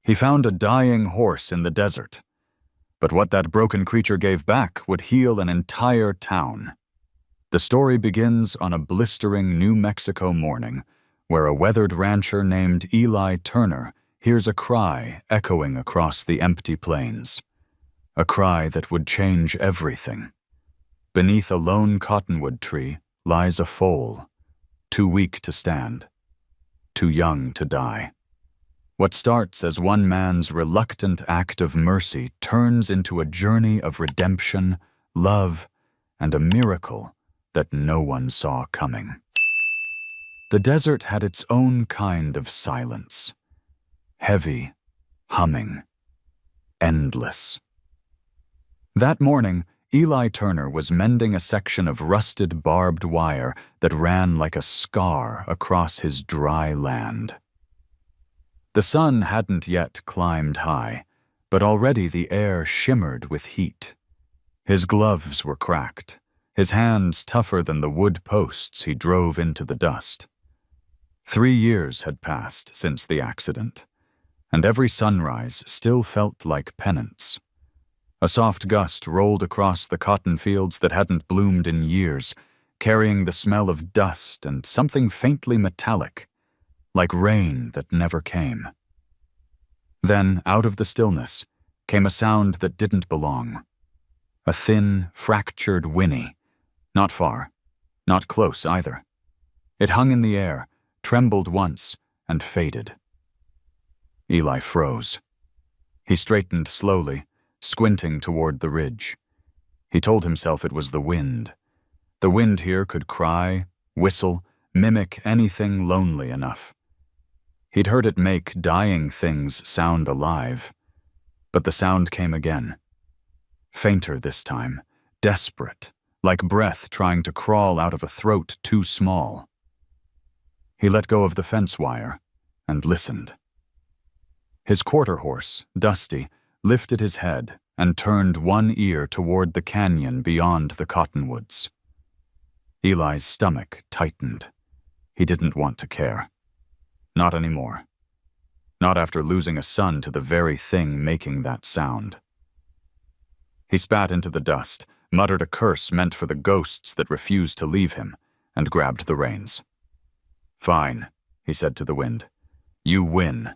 He found a dying horse in the desert, but what that broken creature gave back would heal an entire town. The story begins on a blistering New Mexico morning, where a weathered rancher named Eli Turner hears a cry echoing across the empty plains. A cry that would change everything. Beneath a lone cottonwood tree lies a foal, too weak to stand, too young to die. What starts as one man's reluctant act of mercy turns into a journey of redemption, love, and a miracle that no one saw coming. The desert had its own kind of silence. Heavy, humming, endless. That morning, Eli Turner was mending a section of rusted barbed wire that ran like a scar across his dry land. The sun hadn't yet climbed high, but already the air shimmered with heat. His gloves were cracked, his hands tougher than the wood posts he drove into the dust. 3 years had passed since the accident, and every sunrise still felt like penance. A soft gust rolled across the cotton fields that hadn't bloomed in years, carrying the smell of dust and something faintly metallic, like rain that never came. Then, out of the stillness, came a sound that didn't belong. A thin, fractured whinny. Not far, not close either. It hung in the air, trembled once, and faded. Eli froze. He straightened slowly, squinting toward the ridge. He told himself it was the wind. The wind here could cry, whistle, mimic anything lonely enough. He'd heard it make dying things sound alive. But the sound came again. Fainter this time, desperate, like breath trying to crawl out of a throat too small. He let go of the fence wire and listened. His quarter horse, Dusty, lifted his head and turned one ear toward the canyon beyond the cottonwoods. Eli's stomach tightened. He didn't want to care. Not anymore. Not after losing a son to the very thing making that sound. He spat into the dust, muttered a curse meant for the ghosts that refused to leave him, and grabbed the reins. "Fine," he said to the wind. "You win."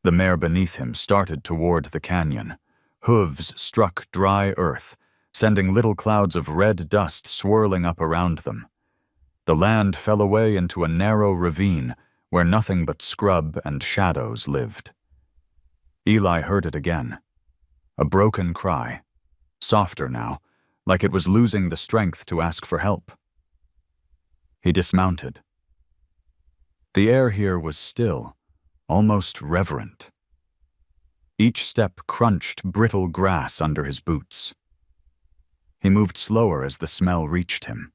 The mare beneath him started toward the canyon. Hooves struck dry earth, sending little clouds of red dust swirling up around them. The land fell away into a narrow ravine where nothing but scrub and shadows lived. Eli heard it again. A broken cry, softer now, like it was losing the strength to ask for help. He dismounted. The air here was still, almost reverent. Each step crunched brittle grass under his boots. He moved slower as the smell reached him.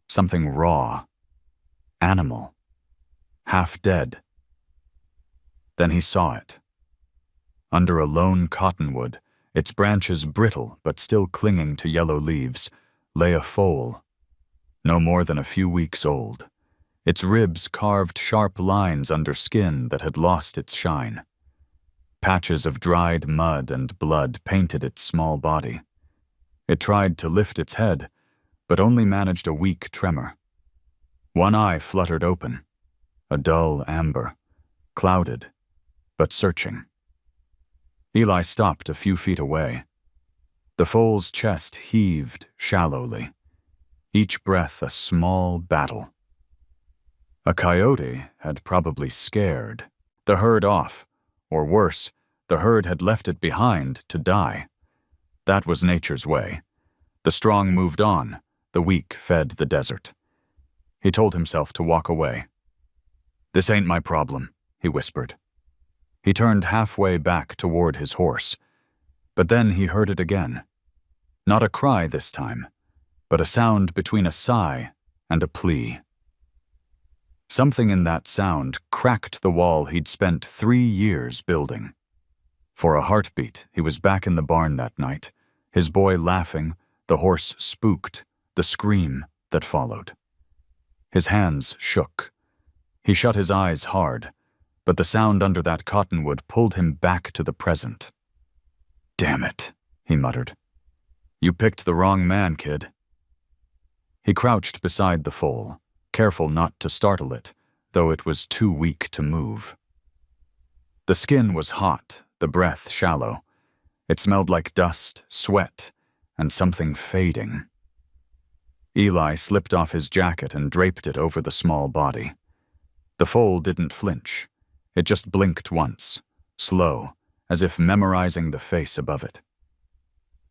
Something raw, animal, half dead. Then he saw it. Under a lone cottonwood, its branches brittle but still clinging to yellow leaves, lay a foal, no more than a few weeks old, its ribs carved sharp lines under skin that had lost its shine. Patches of dried mud and blood painted its small body. It tried to lift its head, but only managed a weak tremor. One eye fluttered open, a dull amber, clouded, but searching. Eli stopped a few feet away. The foal's chest heaved shallowly, each breath a small battle. A coyote had probably scared the herd off, or worse, the herd had left it behind to die. That was nature's way. The strong moved on, the weak fed the desert. He told himself to walk away. "This ain't my problem," he whispered. He turned halfway back toward his horse, but then he heard it again. Not a cry this time, but a sound between a sigh and a plea. Something in that sound cracked the wall he'd spent 3 years building. For a heartbeat, he was back in the barn that night, his boy laughing, the horse spooked, the scream that followed. His hands shook. He shut his eyes hard, but the sound under that cottonwood pulled him back to the present. "Damn it," he muttered. "You picked the wrong man, kid." He crouched beside the foal, careful not to startle it, though it was too weak to move. The skin was hot, the breath shallow. It smelled like dust, sweat, and something fading. Eli slipped off his jacket and draped it over the small body. The foal didn't flinch. It just blinked once, slow, as if memorizing the face above it.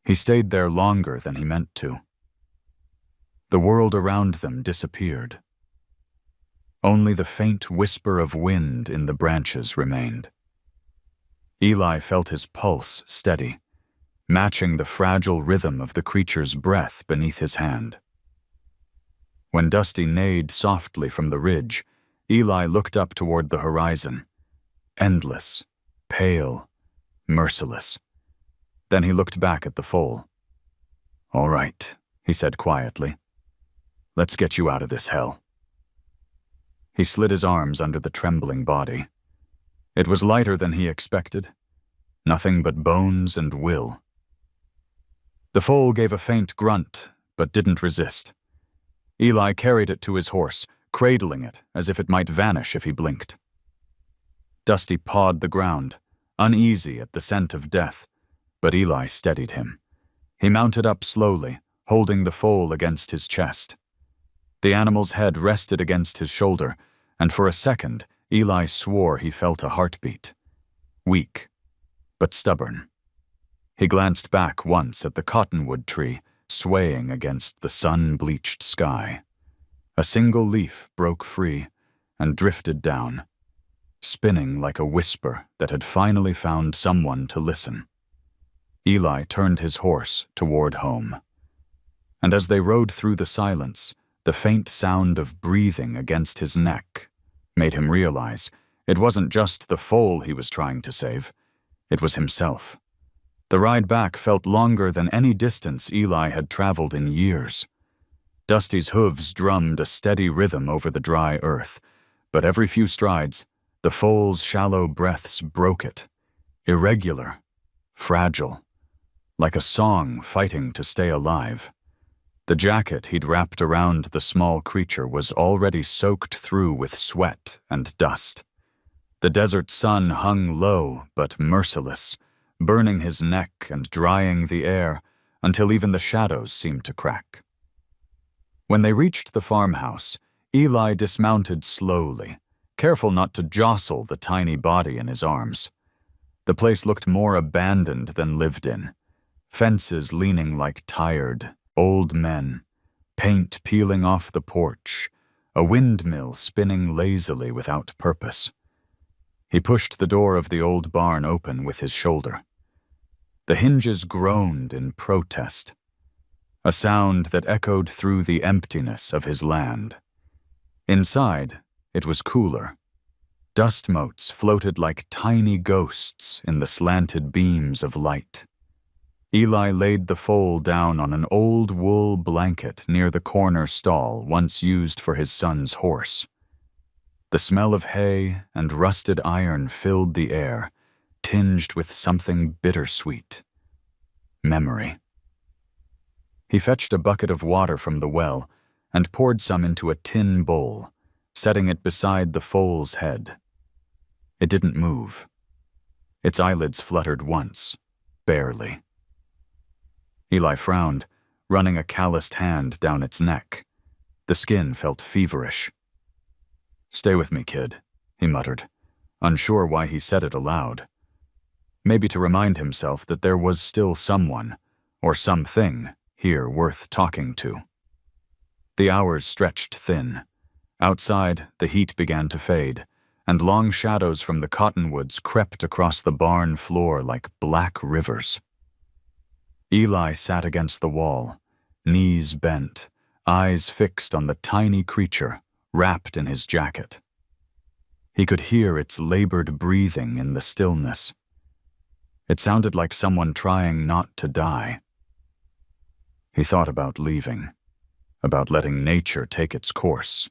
He stayed there longer than he meant to. The world around them disappeared. Only the faint whisper of wind in the branches remained. Eli felt his pulse steady, matching the fragile rhythm of the creature's breath beneath his hand. When Dusty neighed softly from the ridge, Eli looked up toward the horizon, endless, pale, merciless. Then he looked back at the foal. "All right," he said quietly. "Let's get you out of this hell." He slid his arms under the trembling body. It was lighter than he expected. Nothing but bones and will. The foal gave a faint grunt, but didn't resist. Eli carried it to his horse, cradling it as if it might vanish if he blinked. Dusty pawed the ground, uneasy at the scent of death, but Eli steadied him. He mounted up slowly, holding the foal against his chest. The animal's head rested against his shoulder, and for a second, Eli swore he felt a heartbeat. Weak, but stubborn. He glanced back once at the cottonwood tree, swaying against the sun-bleached sky. A single leaf broke free and drifted down, spinning like a whisper that had finally found someone to listen. Eli turned his horse toward home. And as they rode through the silence, the faint sound of breathing against his neck made him realize it wasn't just the foal he was trying to save. It was himself. The ride back felt longer than any distance Eli had traveled in years. Dusty's hooves drummed a steady rhythm over the dry earth, but every few strides, the foal's shallow breaths broke it, irregular, fragile, like a song fighting to stay alive. The jacket he'd wrapped around the small creature was already soaked through with sweat and dust. The desert sun hung low but merciless, burning his neck and drying the air until even the shadows seemed to crack. When they reached the farmhouse, Eli dismounted slowly, careful not to jostle the tiny body in his arms. The place looked more abandoned than lived in, fences leaning like tired, old men, paint peeling off the porch, a windmill spinning lazily without purpose. He pushed the door of the old barn open with his shoulder. The hinges groaned in protest, a sound that echoed through the emptiness of his land. Inside, it was cooler. Dust motes floated like tiny ghosts in the slanted beams of light. Eli laid the foal down on an old wool blanket near the corner stall once used for his son's horse. The smell of hay and rusted iron filled the air, tinged with something bittersweet. Memory. He fetched a bucket of water from the well and poured some into a tin bowl, setting it beside the foal's head. It didn't move. Its eyelids fluttered once, barely. Eli frowned, running a calloused hand down its neck. The skin felt feverish. "Stay with me, kid," he muttered, unsure why he said it aloud. Maybe to remind himself that there was still someone, or something, here worth talking to. The hours stretched thin. Outside, the heat began to fade, and long shadows from the cottonwoods crept across the barn floor like black rivers. Eli sat against the wall, knees bent, eyes fixed on the tiny creature wrapped in his jacket. He could hear its labored breathing in the stillness. It sounded like someone trying not to die. He thought about leaving, about letting nature take its course.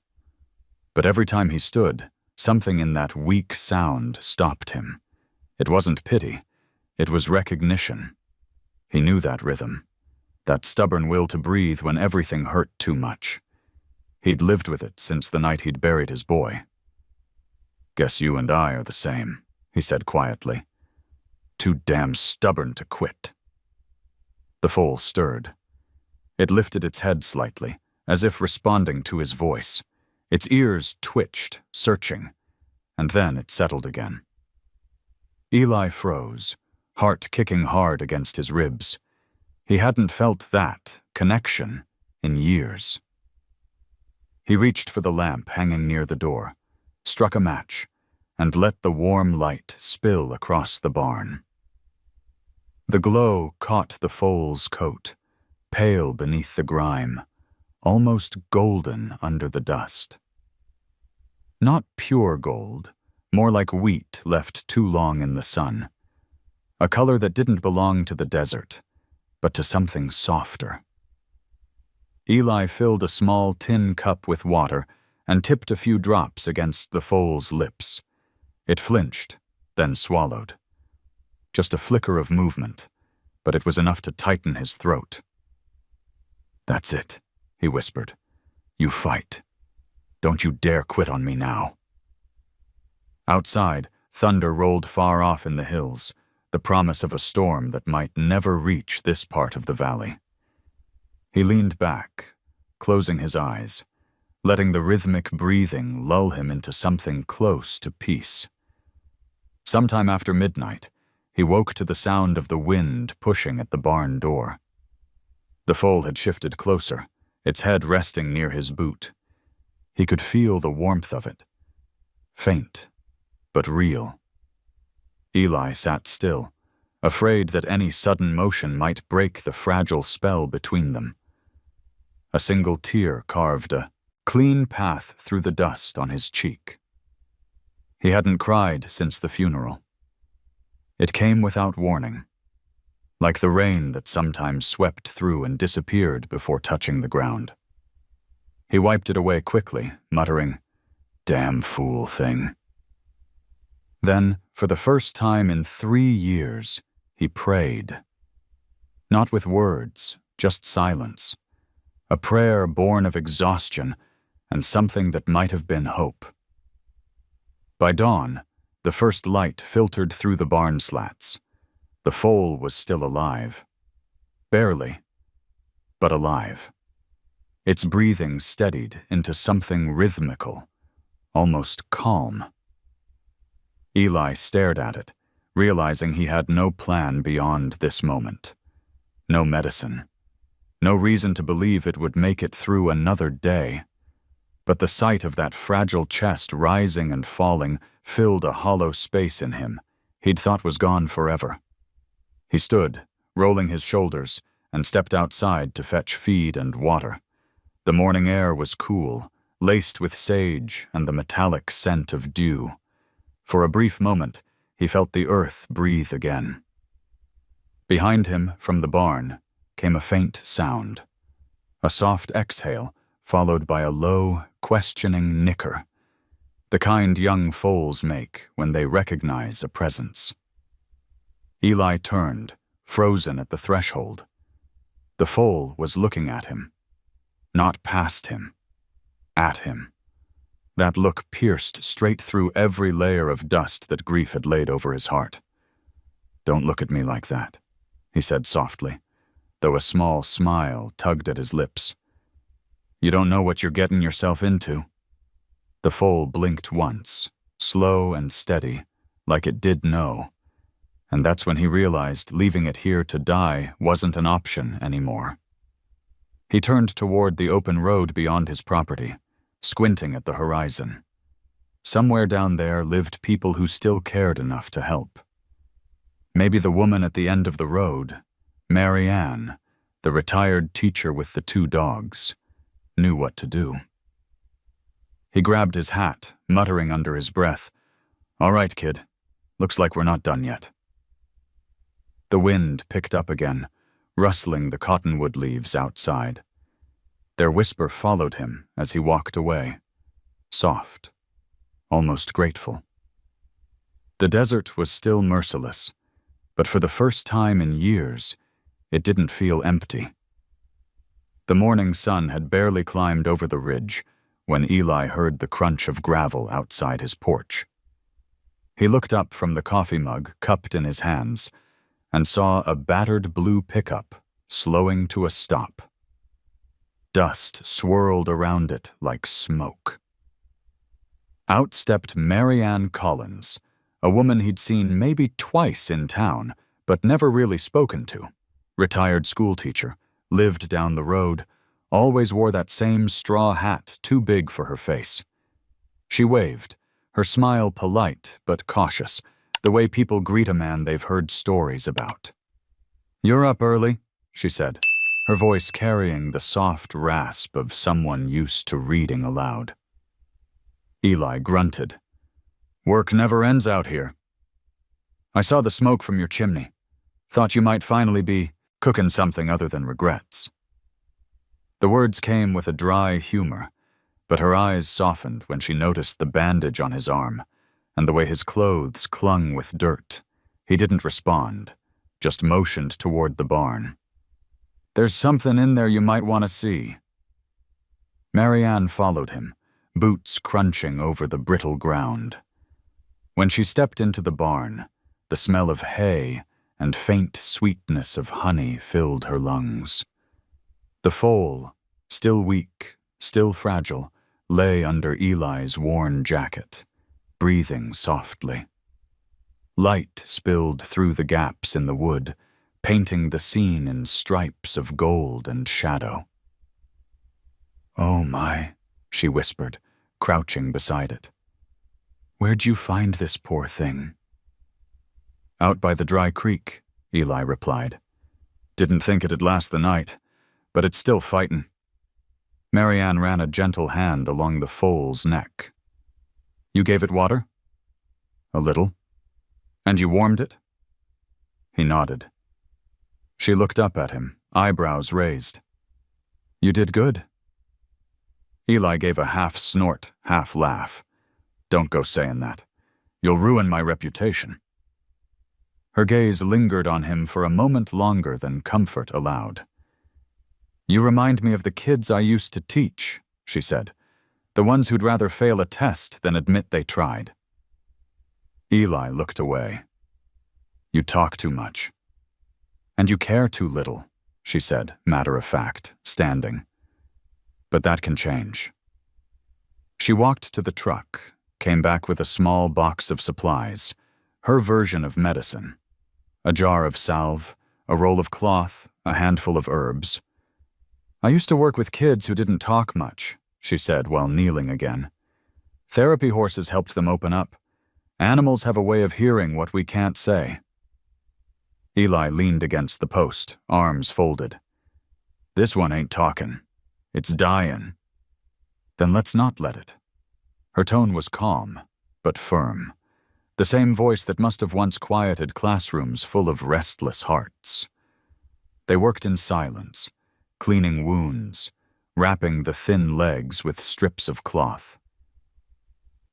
But every time he stood, something in that weak sound stopped him. It wasn't pity, it was recognition. He knew that rhythm, that stubborn will to breathe when everything hurt too much. He'd lived with it since the night he'd buried his boy. "Guess you and I are the same," he said quietly. "Too damn stubborn to quit." The foal stirred. It lifted its head slightly, as if responding to his voice. Its ears twitched, searching, and then it settled again. Eli froze, heart kicking hard against his ribs. He hadn't felt that connection in years. He reached for the lamp hanging near the door, struck a match, and let the warm light spill across the barn. The glow caught the foal's coat, pale beneath the grime, almost golden under the dust. Not pure gold, more like wheat left too long in the sun. A color that didn't belong to the desert, but to something softer. Eli filled a small tin cup with water and tipped a few drops against the foal's lips. It flinched, then swallowed. Just a flicker of movement, but it was enough to tighten his throat. "That's it," he whispered. "You fight. Don't you dare quit on me now." Outside, thunder rolled far off in the hills, the promise of a storm that might never reach this part of the valley. He leaned back, closing his eyes, letting the rhythmic breathing lull him into something close to peace. Sometime after midnight, he woke to the sound of the wind pushing at the barn door. The foal had shifted closer, its head resting near his boot. He could feel the warmth of it. Faint, but real. Eli sat still, afraid that any sudden motion might break the fragile spell between them. A single tear carved a clean path through the dust on his cheek. He hadn't cried since the funeral. It came without warning, like the rain that sometimes swept through and disappeared before touching the ground. He wiped it away quickly, muttering, "Damn fool thing." Then, for the first time in 3 years, he prayed. Not with words, just silence. A prayer born of exhaustion and something that might have been hope. By dawn, the first light filtered through the barn slats. The foal was still alive. Barely, but alive. Its breathing steadied into something rhythmical, almost calm. Eli stared at it, realizing he had no plan beyond this moment. No medicine. No reason to believe it would make it through another day. But the sight of that fragile chest rising and falling filled a hollow space in him he'd thought was gone forever. He stood, rolling his shoulders, and stepped outside to fetch feed and water. The morning air was cool, laced with sage and the metallic scent of dew. For a brief moment, he felt the earth breathe again. Behind him, from the barn, came a faint sound. A soft exhale, followed by a low, questioning nicker. The kind young foals make when they recognize a presence. Eli turned, frozen at the threshold. The foal was looking at him. Not past him. At him. That look pierced straight through every layer of dust that grief had laid over his heart. "Don't look at me like that," he said softly, though a small smile tugged at his lips. "You don't know what you're getting yourself into." The foal blinked once, slow and steady, like it did know. And that's when he realized leaving it here to die wasn't an option anymore. He turned toward the open road beyond his property, squinting at the horizon. Somewhere down there lived people who still cared enough to help. Maybe the woman at the end of the road, Mary Ann, the retired teacher with the 2 dogs, knew what to do. He grabbed his hat, muttering under his breath, "All right, kid. Looks like we're not done yet." The wind picked up again, rustling the cottonwood leaves outside. Their whisper followed him as he walked away, soft, almost grateful. The desert was still merciless, but for the first time in years, it didn't feel empty. The morning sun had barely climbed over the ridge when Eli heard the crunch of gravel outside his porch. He looked up from the coffee mug cupped in his hands and saw a battered blue pickup slowing to a stop. Dust swirled around it like smoke. Out stepped Mary Ann Collins, a woman he'd seen maybe twice in town, but never really spoken to. Retired schoolteacher, lived down the road, always wore that same straw hat too big for her face. She waved, her smile polite but cautious, the way people greet a man they've heard stories about. "You're up early," she said, her voice carrying the soft rasp of someone used to reading aloud. Eli grunted. "Work never ends out here. I saw the smoke from your chimney. Thought you might finally be cooking something other than regrets." The words came with a dry humor, but her eyes softened when she noticed the bandage on his arm and the way his clothes clung with dirt. He didn't respond, just motioned toward the barn. "There's something in there you might want to see." Mary Ann followed him, boots crunching over the brittle ground. When she stepped into the barn, the smell of hay and faint sweetness of honey filled her lungs. The foal, still weak, still fragile, lay under Eli's worn jacket, breathing softly. Light spilled through the gaps in the wood, painting the scene in stripes of gold and shadow. "Oh my," she whispered, crouching beside it. "Where'd you find this poor thing?" "Out by the dry creek," Eli replied. "Didn't think it'd last the night, but it's still fightin'." Mary Ann ran a gentle hand along the foal's neck. "You gave it water?" "A little." "And you warmed it?" He nodded. She looked up at him, eyebrows raised. "You did good." Eli gave a half snort, half laugh. "Don't go saying that. You'll ruin my reputation." Her gaze lingered on him for a moment longer than comfort allowed. "You remind me of the kids I used to teach," she said. "The ones who'd rather fail a test than admit they tried." Eli looked away. "You talk too much." "And you care too little," she said, matter of fact, standing. "But that can change." She walked to the truck, came back with a small box of supplies, her version of medicine. A jar of salve, a roll of cloth, a handful of herbs. "I used to work with kids who didn't talk much," she said while kneeling again. "Therapy horses helped them open up. Animals have a way of hearing what we can't say." Eli leaned against the post, arms folded. "This one ain't talking. It's dying." "Then let's not let it." Her tone was calm, but firm. The same voice that must have once quieted classrooms full of restless hearts. They worked in silence, cleaning wounds, wrapping the thin legs with strips of cloth.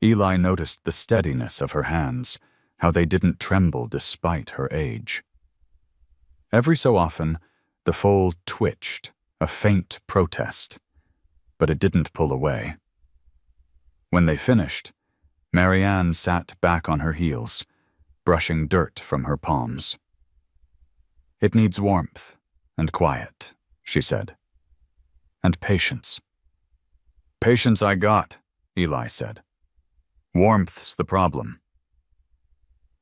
Eli noticed the steadiness of her hands, how they didn't tremble despite her age. Every so often, the foal twitched, a faint protest, but it didn't pull away. When they finished, Mary Ann sat back on her heels, brushing dirt from her palms. "It needs warmth and quiet," she said. "And patience." "Patience I got," Eli said. "Warmth's the problem."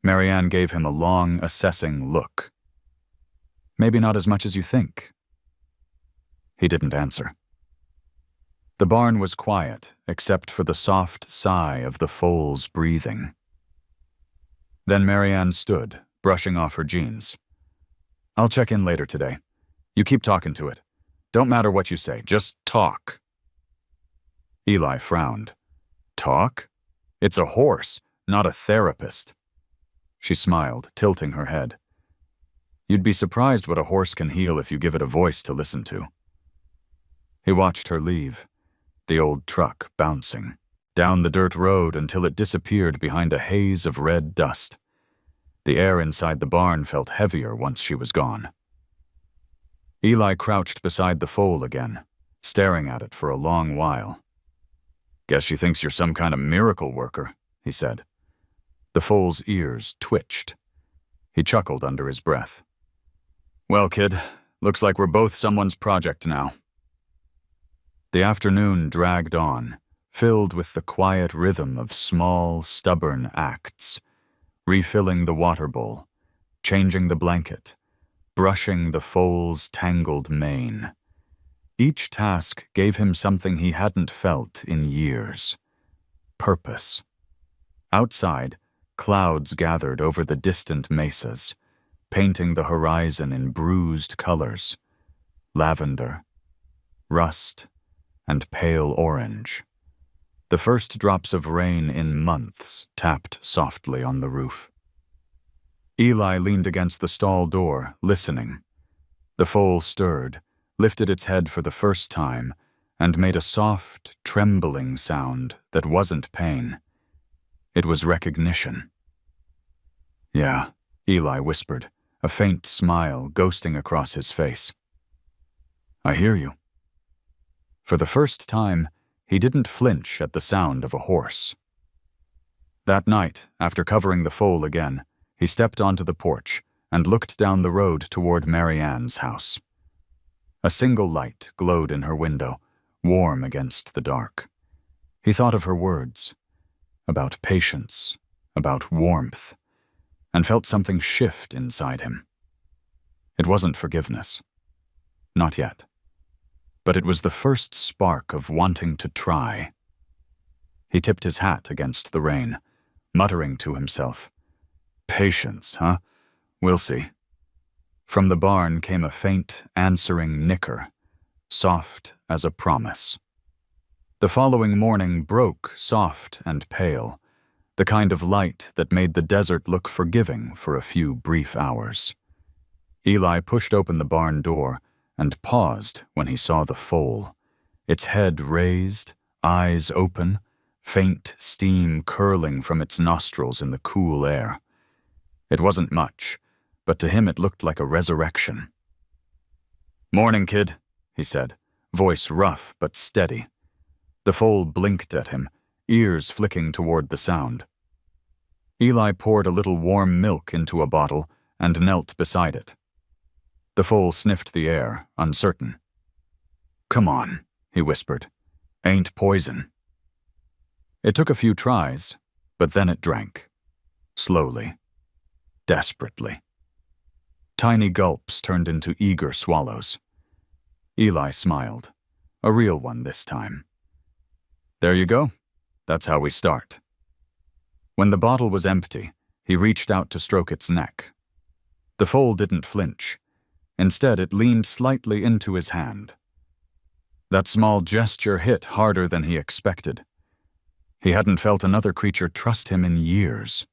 Mary Ann gave him a long, assessing look. "Maybe not as much as you think." He didn't answer. The barn was quiet, except for the soft sigh of the foal's breathing. Then Mary Ann stood, brushing off her jeans. "I'll check in later today. You keep talking to it. Don't matter what you say, just talk." Eli frowned. "Talk? It's a horse, not a therapist." She smiled, tilting her head. "You'd be surprised what a horse can heal if you give it a voice to listen to." He watched her leave, the old truck bouncing. down the dirt road until it disappeared behind a haze of red dust. The air inside the barn felt heavier once she was gone. Eli crouched beside the foal again, staring at it for a long while. "Guess she thinks you're some kind of miracle worker," he said. The foal's ears twitched. He chuckled under his breath. "Well, kid, looks like we're both someone's project now." The afternoon dragged on, filled with the quiet rhythm of small, stubborn acts, refilling the water bowl, changing the blanket, brushing the foal's tangled mane. Each task gave him something he hadn't felt in years: purpose. Outside, clouds gathered over the distant mesas, painting the horizon in bruised colors: lavender, rust, and pale orange. The first drops of rain in months tapped softly on the roof. Eli leaned against the stall door, listening. The foal stirred, lifted its head for the first time, and made a soft, trembling sound that wasn't pain. It was recognition. "Yeah," Eli whispered, a faint smile ghosting across his face. "I hear you." For the first time, he didn't flinch at the sound of a horse. That night, after covering the foal again, he stepped onto the porch and looked down the road toward Mary Ann's house. A single light glowed in her window, warm against the dark. He thought of her words, about patience, about warmth, and felt something shift inside him. It wasn't forgiveness. Not yet. But it was the first spark of wanting to try. He tipped his hat against the rain, muttering to himself, "Patience, huh? We'll see." From the barn came a faint, answering nicker, soft as a promise. The following morning broke soft and pale, the kind of light that made the desert look forgiving for a few brief hours. Eli pushed open the barn door and paused when he saw the foal, its head raised, eyes open, faint steam curling from its nostrils in the cool air. It wasn't much, but to him it looked like a resurrection. "Morning, kid," he said, voice rough but steady. The foal blinked at him, ears flicking toward the sound. Eli poured a little warm milk into a bottle and knelt beside it. The foal sniffed the air, uncertain. "Come on," he whispered. "Ain't poison." It took a few tries, but then it drank. Slowly. Desperately. Tiny gulps turned into eager swallows. Eli smiled. A real one this time. "There you go. That's how we start." When the bottle was empty, he reached out to stroke its neck. The foal didn't flinch. Instead, it leaned slightly into his hand. That small gesture hit harder than he expected. He hadn't felt another creature trust him in years.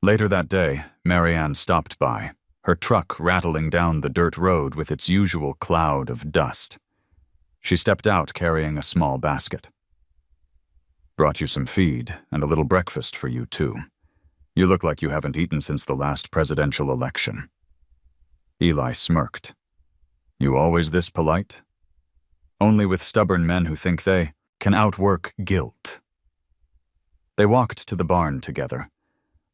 Later that day, Mary Ann stopped by, her truck rattling down the dirt road with its usual cloud of dust. She stepped out carrying a small basket. "Brought you some feed and a little breakfast for you, too. You look like you haven't eaten since the last presidential election." Eli smirked. "You always this polite?" "Only with stubborn men who think they can outwork guilt." They walked to the barn together.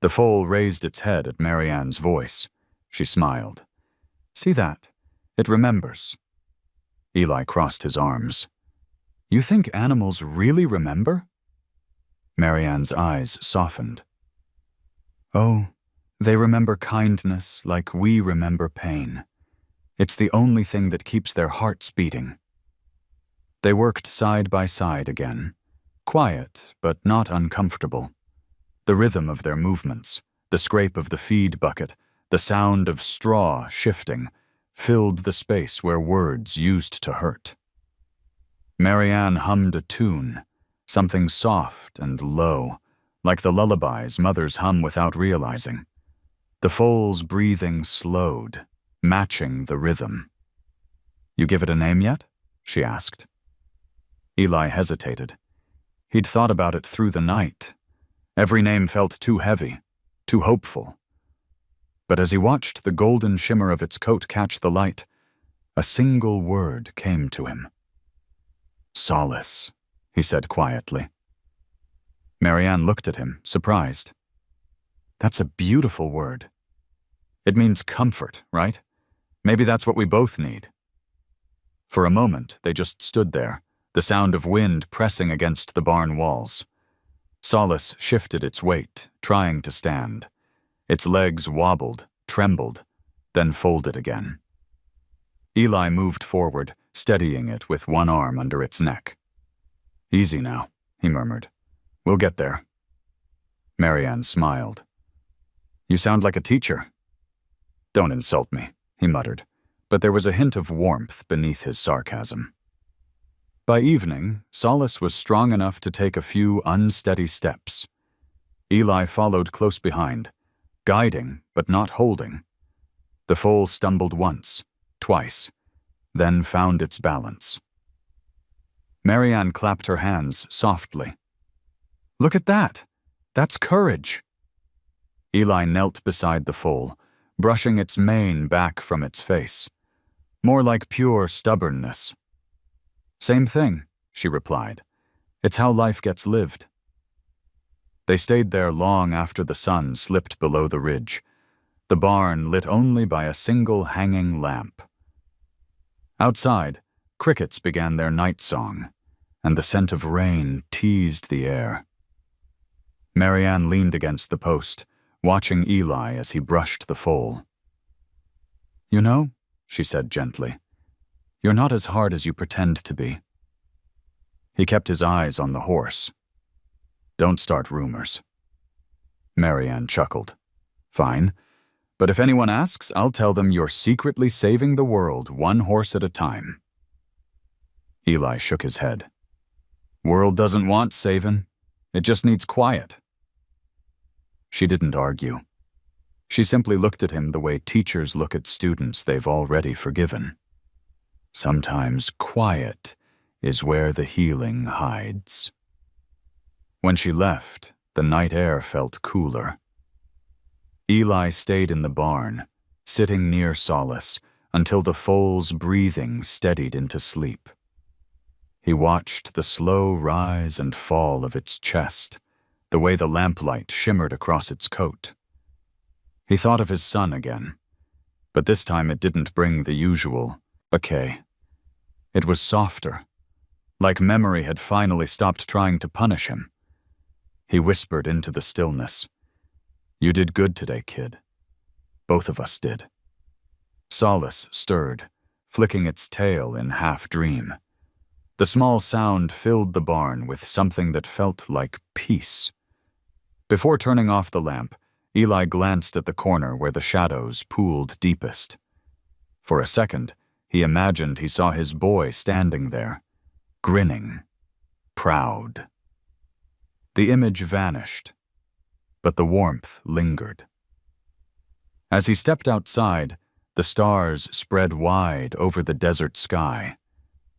The foal raised its head at Mary Ann's voice. She smiled. "See that? It remembers." Eli crossed his arms. "You think animals really remember?" Mary Ann's eyes softened. "Oh, they remember kindness like we remember pain. It's the only thing that keeps their hearts beating." They worked side by side again, quiet but not uncomfortable. The rhythm of their movements, the scrape of the feed bucket, the sound of straw shifting, filled the space where words used to hurt. Mary Ann hummed a tune, something soft and low, like the lullabies mothers hum without realizing. The foal's breathing slowed, matching the rhythm. "You give it a name yet?" she asked. Eli hesitated. He'd thought about it through the night. Every name felt too heavy, too hopeful. But as he watched the golden shimmer of its coat catch the light, a single word came to him. "Solace," he said quietly. Marianne looked at him, surprised. "That's a beautiful word. It means comfort, right? Maybe that's what we both need." For a moment, they just stood there, the sound of wind pressing against the barn walls. Solace shifted its weight, trying to stand. Its legs wobbled, trembled, then folded again. Eli moved forward, steadying it with one arm under its neck. "Easy now," he murmured. "We'll get there." Marianne smiled. "You sound like a teacher." "Don't insult me," he muttered, but there was a hint of warmth beneath his sarcasm. By evening, Solace was strong enough to take a few unsteady steps. Eli followed close behind, guiding but not holding. The foal stumbled once, twice, then found its balance. Marianne clapped her hands softly. "Look at that! That's courage!" Eli knelt beside the foal, brushing its mane back from its face. More like pure stubbornness. "Same thing," she replied. "It's how life gets lived." They stayed there long after the sun slipped below the ridge, the barn lit only by a single hanging lamp. Outside, crickets began their night song, and the scent of rain teased the air. Marianne leaned against the post, watching Eli as he brushed the foal. "You know," she said gently, "you're not as hard as you pretend to be." He kept his eyes on the horse. "Don't start rumors." Marianne chuckled. "Fine, but if anyone asks, I'll tell them you're secretly saving the world one horse at a time." Eli shook his head. "World doesn't want saving. It just needs quiet." She didn't argue. She simply looked at him the way teachers look at students they've already forgiven. Sometimes quiet is where the healing hides. When she left, the night air felt cooler. Eli stayed in the barn, sitting near Solace, until the foal's breathing steadied into sleep. He watched the slow rise and fall of its chest, the way the lamplight shimmered across its coat. He thought of his son again, but this time it didn't bring the usual "okay." It was softer, like memory had finally stopped trying to punish him. He whispered into the stillness, "You did good today, kid. Both of us did." Solace stirred, flicking its tail in half-dream. The small sound filled the barn with something that felt like peace. Before turning off the lamp, Eli glanced at the corner where the shadows pooled deepest. For a second, he imagined he saw his boy standing there, grinning, proud. The image vanished, but the warmth lingered. As he stepped outside, the stars spread wide over the desert sky,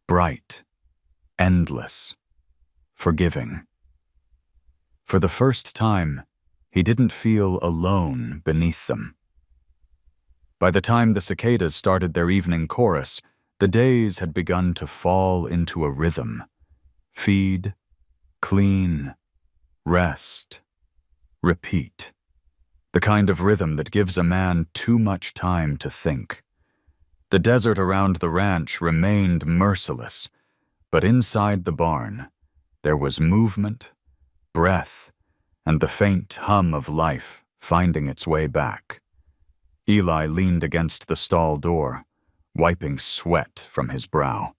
bright, endless, forgiving. For the first time, he didn't feel alone beneath them. By the time the cicadas started their evening chorus, the days had begun to fall into a rhythm. Feed, clean, rest, repeat. The kind of rhythm that gives a man too much time to think. The desert around the ranch remained merciless, but inside the barn, there was movement, breath, and the faint hum of life finding its way back. Eli leaned against the stall door, wiping sweat from his brow.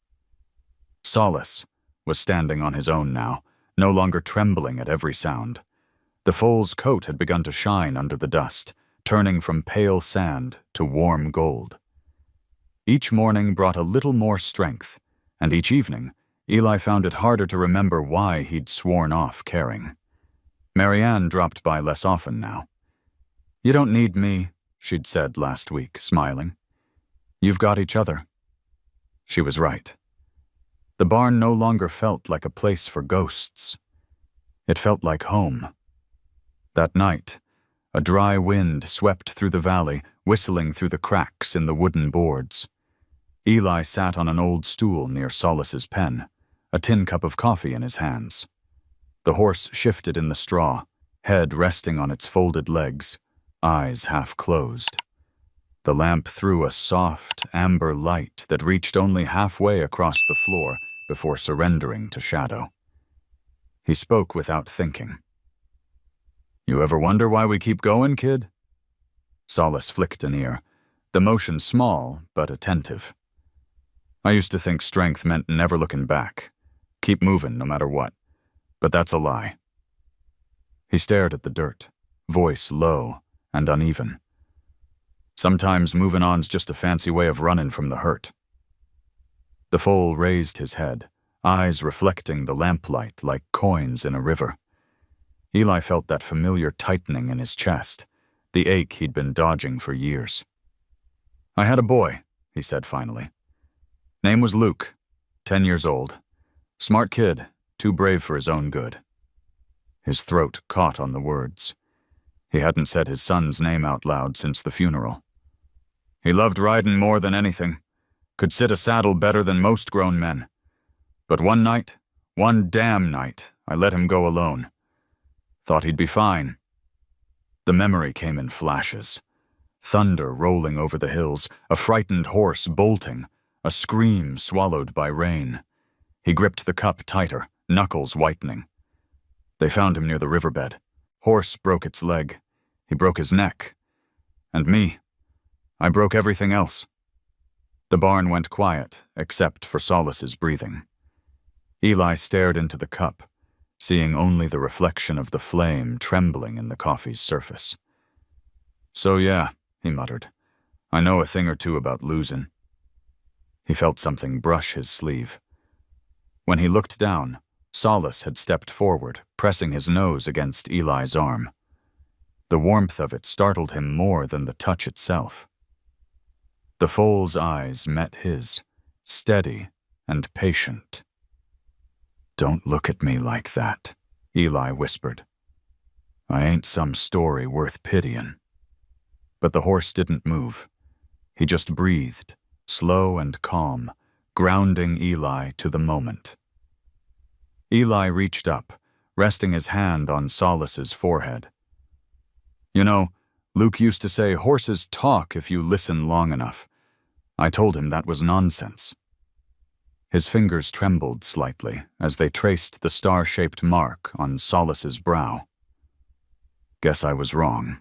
Solace was standing on his own now, no longer trembling at every sound. The foal's coat had begun to shine under the dust, turning from pale sand to warm gold. Each morning brought a little more strength, and each evening, Eli found it harder to remember why he'd sworn off caring. Marianne dropped by less often now. "You don't need me," she'd said last week, smiling. "You've got each other." She was right. The barn no longer felt like a place for ghosts. It felt like home. That night, a dry wind swept through the valley, whistling through the cracks in the wooden boards. Eli sat on an old stool near Solace's pen, a tin cup of coffee in his hands. The horse shifted in the straw, head resting on its folded legs, eyes half closed. The lamp threw a soft, amber light that reached only halfway across the floor before surrendering to shadow. He spoke without thinking. "You ever wonder why we keep going, kid?" Solace flicked an ear, the motion small but attentive. "I used to think strength meant never looking back. Keep moving no matter what. But that's a lie." He stared at the dirt, voice low and uneven. "Sometimes moving on's just a fancy way of running from the hurt." The foal raised his head, eyes reflecting the lamplight like coins in a river. Eli felt that familiar tightening in his chest, the ache he'd been dodging for years. "I had a boy," he said finally. "Name was Luke, 10 years old. Smart kid, too brave for his own good." His throat caught on the words. He hadn't said his son's name out loud since the funeral. "He loved riding more than anything, could sit a saddle better than most grown men. But one night, one damn night, I let him go alone. Thought he'd be fine." The memory came in flashes. Thunder rolling over the hills, a frightened horse bolting, a scream swallowed by rain. He gripped the cup tighter, knuckles whitening. They found him near the riverbed. Horse broke its leg. He broke his neck. And me, I broke everything else. The barn went quiet, except for Solace's breathing. Eli stared into the cup, seeing only the reflection of the flame trembling in the coffee's surface. "So yeah," he muttered, "I know a thing or two about losing." He felt something brush his sleeve. When he looked down, Solace had stepped forward, pressing his nose against Eli's arm. The warmth of it startled him more than the touch itself. The foal's eyes met his, steady and patient. "Don't look at me like that," Eli whispered. "I ain't some story worth pitying." But the horse didn't move. He just breathed, slow and calm, grounding Eli to the moment. Eli reached up, resting his hand on Solace's forehead. "You know, Luke used to say horses talk if you listen long enough. I told him that was nonsense." His fingers trembled slightly as they traced the star-shaped mark on Solace's brow. "Guess I was wrong."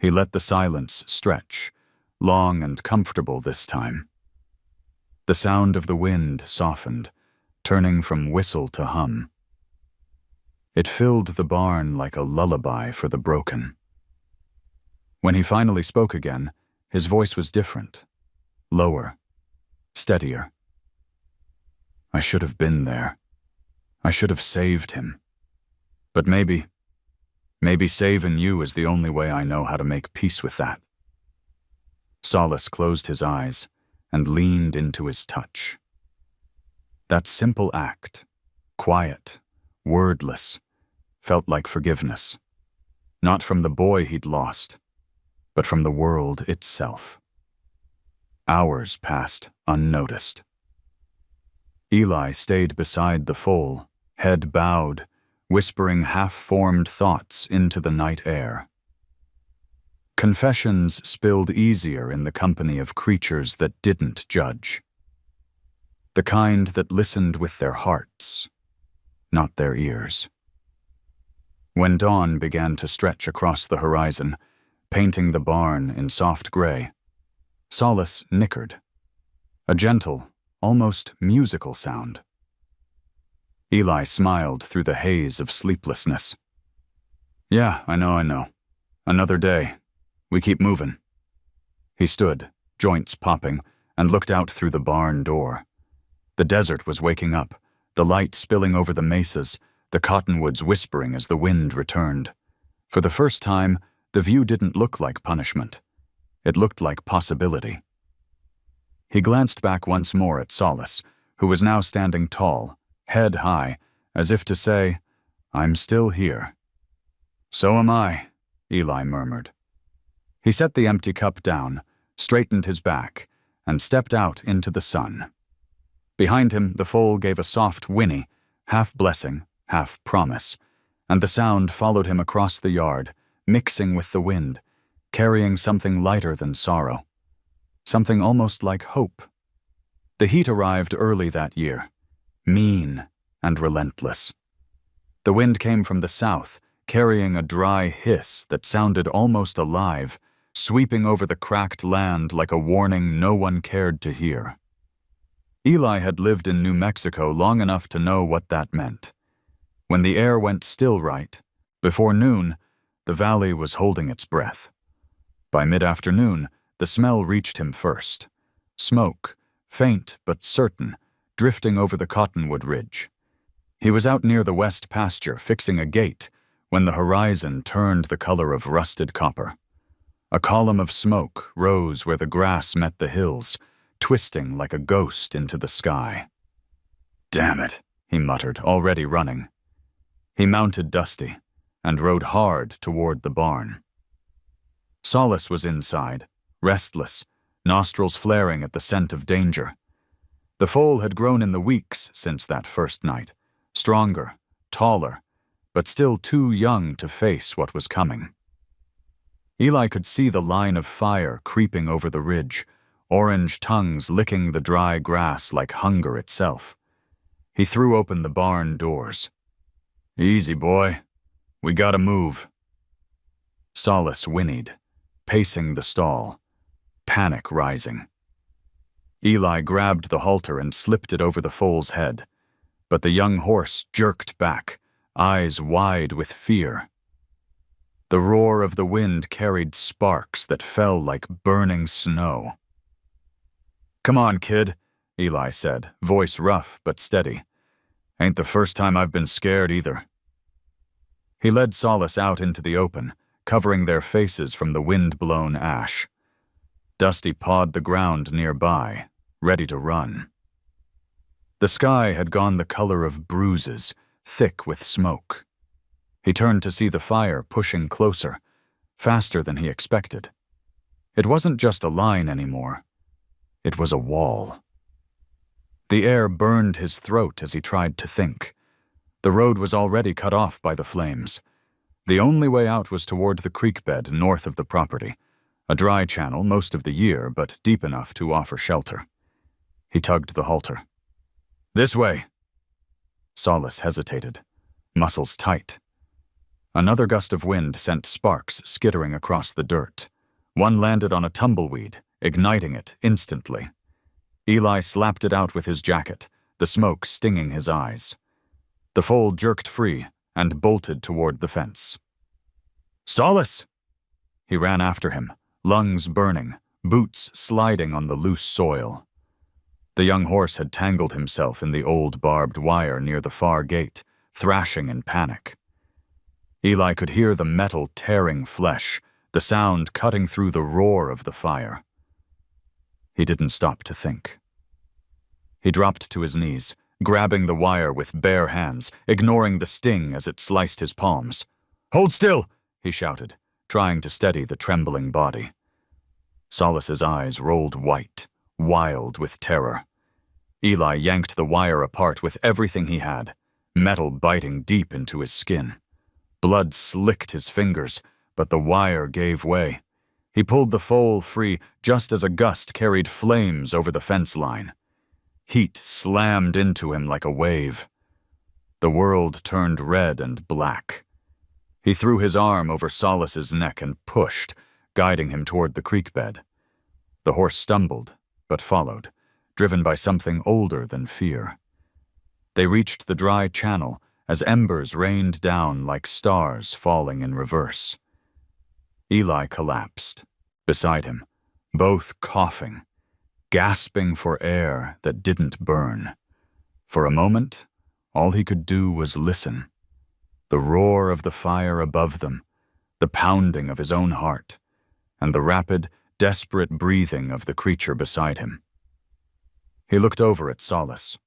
He let the silence stretch, long and comfortable this time. The sound of the wind softened, turning from whistle to hum. It filled the barn like a lullaby for the broken. When he finally spoke again, his voice was different, lower, steadier. "I should have been there. I should have saved him. But maybe saving you is the only way I know how to make peace with that." Solace closed his eyes and leaned into his touch. That simple act, quiet, wordless, felt like forgiveness. Not from the boy he'd lost, but from the world itself. Hours passed unnoticed. Eli stayed beside the foal, head bowed, whispering half-formed thoughts into the night air. Confessions spilled easier in the company of creatures that didn't judge. The kind that listened with their hearts, not their ears. When dawn began to stretch across the horizon, painting the barn in soft gray, Solace nickered, a gentle, almost musical sound. Eli smiled through the haze of sleeplessness. "Yeah, I know. Another day. We keep moving." He stood, joints popping, and looked out through the barn door. The desert was waking up, the light spilling over the mesas, the cottonwoods whispering as the wind returned. For the first time, the view didn't look like punishment. It looked like possibility. He glanced back once more at Solace, who was now standing tall, head high, as if to say, I'm still here." "So am I," Eli murmured. He set the empty cup down, straightened his back, and stepped out into the sun. Behind him, the foal gave a soft whinny, half blessing, half promise, and the sound followed him across the yard, mixing with the wind, carrying something lighter than sorrow, something almost like hope. The heat arrived early that year, mean and relentless. The wind came from the south, carrying a dry hiss that sounded almost alive, sweeping over the cracked land like a warning no one cared to hear. Eli had lived in New Mexico long enough to know what that meant. When the air went still right, before noon, the valley was holding its breath. By mid-afternoon, the smell reached him first. Smoke, faint but certain, drifting over the cottonwood ridge. He was out near the west pasture fixing a gate when the horizon turned the color of rusted copper. A column of smoke rose where the grass met the hills, twisting like a ghost into the sky. "Damn it," he muttered, already running. He mounted Dusty and rode hard toward the barn. Solace was inside, restless, nostrils flaring at the scent of danger. The foal had grown in the weeks since that first night, stronger, taller, but still too young to face what was coming. Eli could see the line of fire creeping over the ridge, orange tongues licking the dry grass like hunger itself. He threw open the barn doors. "Easy, boy. We gotta move." Solace whinnied, pacing the stall, panic rising. Eli grabbed the halter and slipped it over the foal's head, but the young horse jerked back, eyes wide with fear. The roar of the wind carried sparks that fell like burning snow. "Come on, kid," Eli said, voice rough but steady. "Ain't the first time I've been scared either." He led Solace out into the open, covering their faces from the wind-blown ash. Dusty pawed the ground nearby, ready to run. The sky had gone the color of bruises, thick with smoke. He turned to see the fire pushing closer, faster than he expected. It wasn't just a line anymore. It was a wall. The air burned his throat as he tried to think. The road was already cut off by the flames. The only way out was toward the creek bed north of the property, a dry channel most of the year but deep enough to offer shelter. He tugged the halter. "This way." Solace hesitated, muscles tight. Another gust of wind sent sparks skittering across the dirt. One landed on a tumbleweed, igniting it instantly. Eli slapped it out with his jacket, the smoke stinging his eyes. The foal jerked free and bolted toward the fence. "Solace!" He ran after him, lungs burning, boots sliding on the loose soil. The young horse had tangled himself in the old barbed wire near the far gate, thrashing in panic. Eli could hear the metal tearing flesh, the sound cutting through the roar of the fire. He didn't stop to think. He dropped to his knees, grabbing the wire with bare hands, ignoring the sting as it sliced his palms. "Hold still!" he shouted, trying to steady the trembling body. Solace's eyes rolled white, wild with terror. Eli yanked the wire apart with everything he had, metal biting deep into his skin. Blood slicked his fingers, but the wire gave way. He pulled the foal free just as a gust carried flames over the fence line. Heat slammed into him like a wave. The world turned red and black. He threw his arm over Solace's neck and pushed, guiding him toward the creek bed. The horse stumbled, but followed, driven by something older than fear. They reached the dry channel as embers rained down like stars falling in reverse. Eli collapsed, beside him, both coughing, gasping for air that didn't burn. For a moment, all he could do was listen. The roar of the fire above them, the pounding of his own heart, and the rapid, desperate breathing of the creature beside him. He looked over at Solace.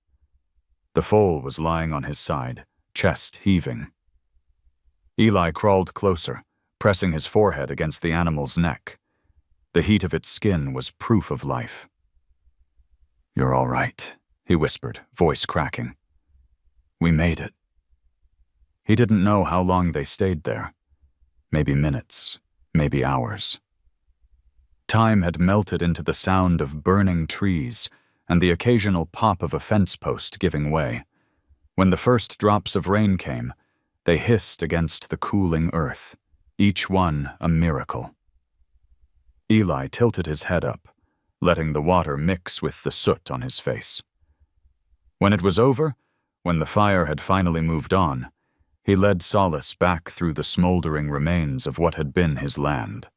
The foal was lying on his side, chest heaving. Eli crawled closer, pressing his forehead against the animal's neck. The heat of its skin was proof of life. "You're all right," he whispered, voice cracking. "We made it." He didn't know how long they stayed there. Maybe minutes, maybe hours. Time had melted into the sound of burning trees and the occasional pop of a fence post giving way. When the first drops of rain came, they hissed against the cooling earth, each one a miracle. Eli tilted his head up, letting the water mix with the soot on his face. When it was over, when the fire had finally moved on, he led Solace back through the smoldering remains of what had been his land.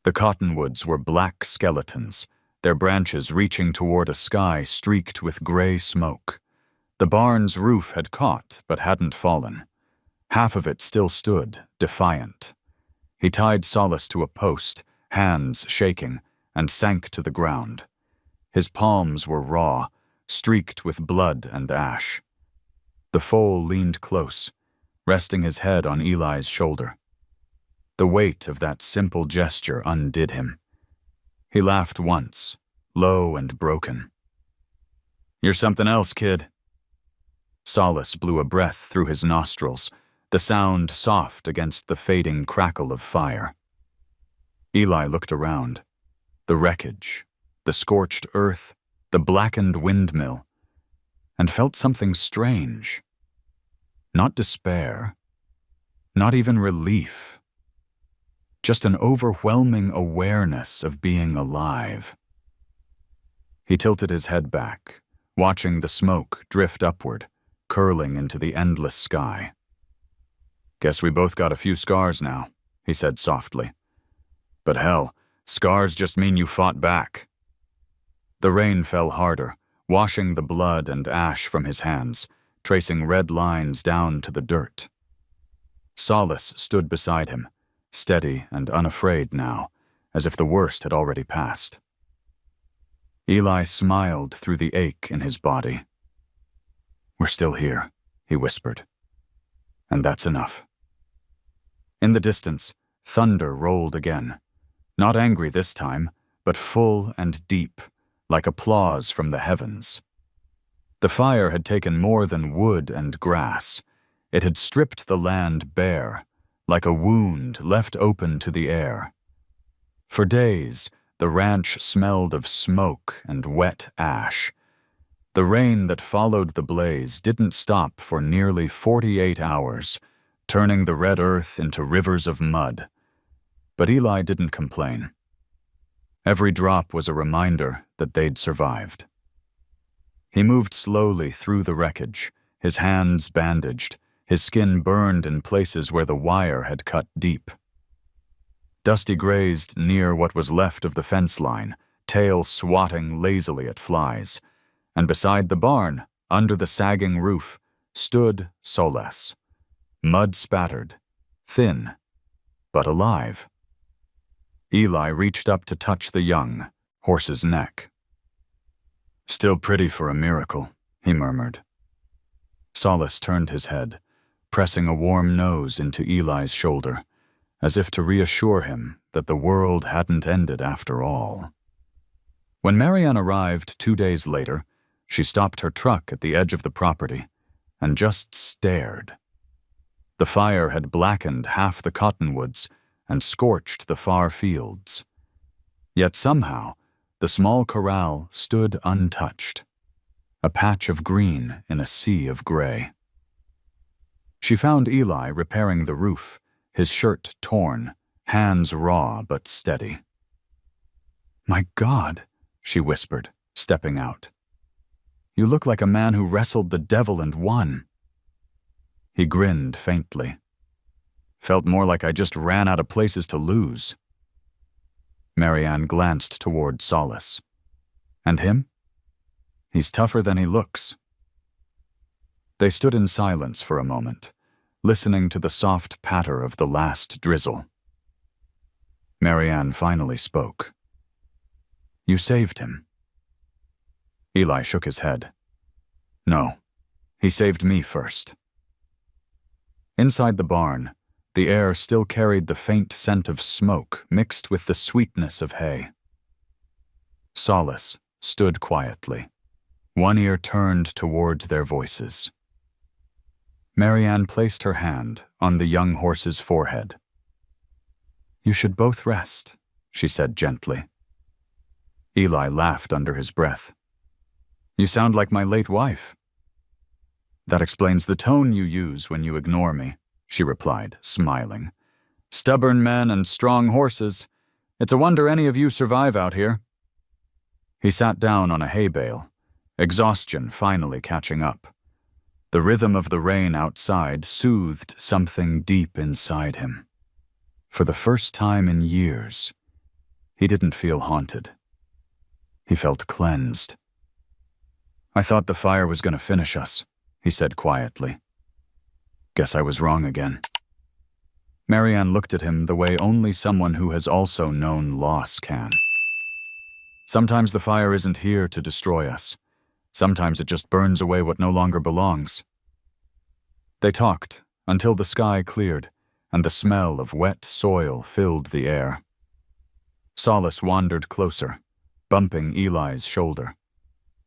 The cottonwoods were black skeletons, their branches reaching toward a sky streaked with gray smoke. The barn's roof had caught, but hadn't fallen. Half of it still stood, defiant. He tied Solace to a post, hands shaking, and sank to the ground. His palms were raw, streaked with blood and ash. The foal leaned close, resting his head on Eli's shoulder. The weight of that simple gesture undid him. He laughed once, low and broken. "You're something else, kid." Solace blew a breath through his nostrils, the sound soft against the fading crackle of fire. Eli looked around. The wreckage, the scorched earth, the blackened windmill, and felt something strange. Not despair, not even relief. Just an overwhelming awareness of being alive. He tilted his head back, watching the smoke drift upward, curling into the endless sky. "Guess we both got a few scars now," he said softly. "But hell, scars just mean you fought back." The rain fell harder, washing the blood and ash from his hands, tracing red lines down to the dirt. Solace stood beside him, steady and unafraid now, as if the worst had already passed. Eli smiled through the ache in his body. "We're still here," he whispered. "And that's enough." In the distance, thunder rolled again. Not angry this time, but full and deep, like applause from the heavens. The fire had taken more than wood and grass. It had stripped the land bare, like a wound left open to the air. For days, the ranch smelled of smoke and wet ash. The rain that followed the blaze didn't stop for nearly 48 hours, turning the red earth into rivers of mud. But Eli didn't complain. Every drop was a reminder that they'd survived. He moved slowly through the wreckage, his hands bandaged, his skin burned in places where the wire had cut deep. Dusty grazed near what was left of the fence line, tail swatting lazily at flies. And beside the barn, under the sagging roof, stood Solace. Mud-spattered, thin, but alive. Eli reached up to touch the young horse's neck. "Still pretty for a miracle," he murmured. Solace turned his head, pressing a warm nose into Eli's shoulder, as if to reassure him that the world hadn't ended after all. When Marianne arrived 2 days later, she stopped her truck at the edge of the property and just stared. The fire had blackened half the cottonwoods and scorched the far fields. Yet somehow, the small corral stood untouched, a patch of green in a sea of gray. She found Eli repairing the roof, his shirt torn, hands raw but steady. "My God," she whispered, stepping out. "You look like a man who wrestled the devil and won." He grinned faintly. "Felt more like I just ran out of places to lose." Marianne glanced toward Solace. "And him? He's tougher than he looks." They stood in silence for a moment, listening to the soft patter of the last drizzle. Marianne finally spoke. "You saved him." Eli shook his head. "No, he saved me first." Inside the barn, the air still carried the faint scent of smoke mixed with the sweetness of hay. Solace stood quietly, one ear turned towards their voices. Marianne placed her hand on the young horse's forehead. "You should both rest," she said gently. Eli laughed under his breath. "You sound like my late wife." "That explains the tone you use when you ignore me," she replied, smiling. "Stubborn men and strong horses. It's a wonder any of you survive out here." He sat down on a hay bale, exhaustion finally catching up. The rhythm of the rain outside soothed something deep inside him. For the first time in years, he didn't feel haunted. He felt cleansed. "I thought the fire was going to finish us," he said quietly. "Guess I was wrong again." Marianne looked at him the way only someone who has also known loss can. "Sometimes the fire isn't here to destroy us. Sometimes it just burns away what no longer belongs." They talked until the sky cleared and the smell of wet soil filled the air. Solace wandered closer, bumping Eli's shoulder.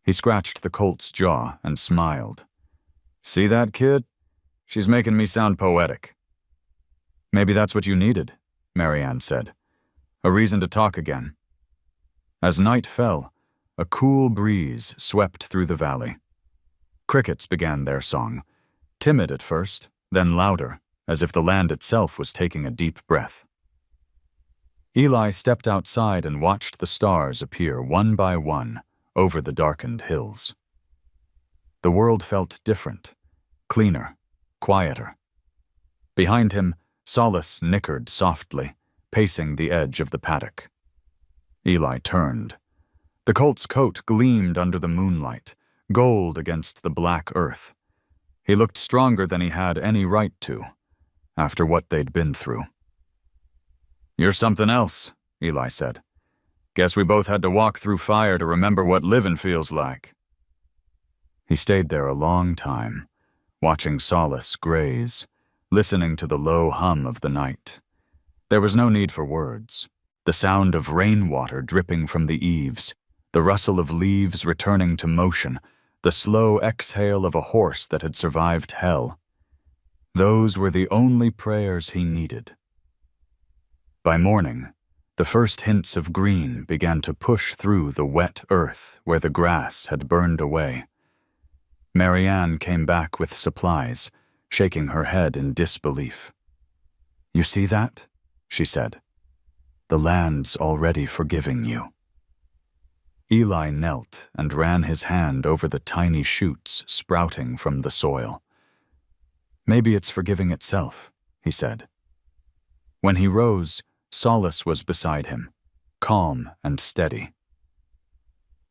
He scratched the colt's jaw and smiled. "See that, kid? She's making me sound poetic." "Maybe that's what you needed," Marianne said. "A reason to talk again." As night fell, a cool breeze swept through the valley. Crickets began their song, timid at first, then louder, as if the land itself was taking a deep breath. Eli stepped outside and watched the stars appear one by one over the darkened hills. The world felt different, cleaner, quieter. Behind him, Solace nickered softly, pacing the edge of the paddock. Eli turned. The colt's coat gleamed under the moonlight, gold against the black earth. He looked stronger than he had any right to, after what they'd been through. "You're something else," Eli said. "Guess we both had to walk through fire to remember what living feels like." He stayed there a long time, watching Solace graze, listening to the low hum of the night. There was no need for words. The sound of rainwater dripping from the eaves, the rustle of leaves returning to motion, the slow exhale of a horse that had survived hell. Those were the only prayers he needed. By morning, the first hints of green began to push through the wet earth where the grass had burned away. Marianne came back with supplies, shaking her head in disbelief. "You see that?" she said. "The land's already forgiving you." Eli knelt and ran his hand over the tiny shoots sprouting from the soil. "Maybe it's forgiving itself," he said. When he rose, Solace was beside him, calm and steady.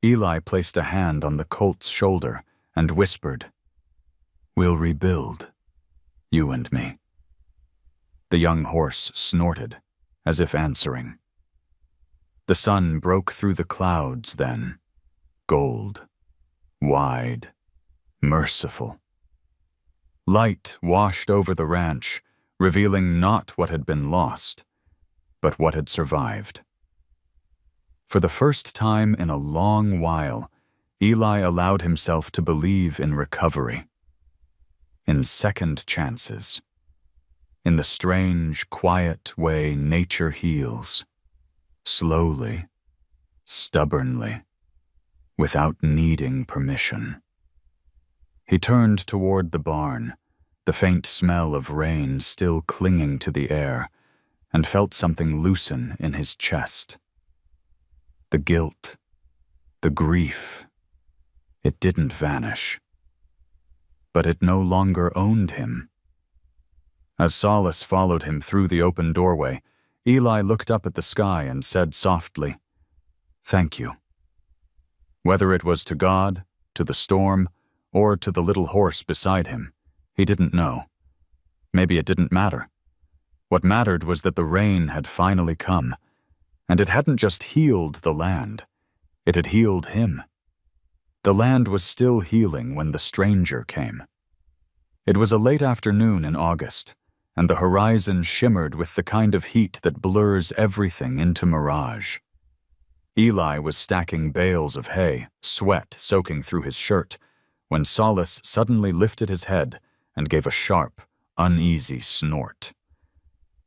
Eli placed a hand on the colt's shoulder and whispered, "We'll rebuild, you and me." The young horse snorted, as if answering. The sun broke through the clouds then, gold, wide, merciful. Light washed over the ranch, revealing not what had been lost, but what had survived. For the first time in a long while, Eli allowed himself to believe in recovery, in second chances, in the strange, quiet way nature heals, slowly, stubbornly, without needing permission. He turned toward the barn, the faint smell of rain still clinging to the air, and felt something loosen in his chest. The guilt, the grief, it didn't vanish. But it no longer owned him. As Solace followed him through the open doorway, Eli looked up at the sky and said softly, "Thank you." Whether it was to God, to the storm, or to the little horse beside him, he didn't know. Maybe it didn't matter. What mattered was that the rain had finally come, and it hadn't just healed the land, it had healed him. The land was still healing when the stranger came. It was a late afternoon in August, and the horizon shimmered with the kind of heat that blurs everything into mirage. Eli was stacking bales of hay, sweat soaking through his shirt, when Solace suddenly lifted his head and gave a sharp, uneasy snort.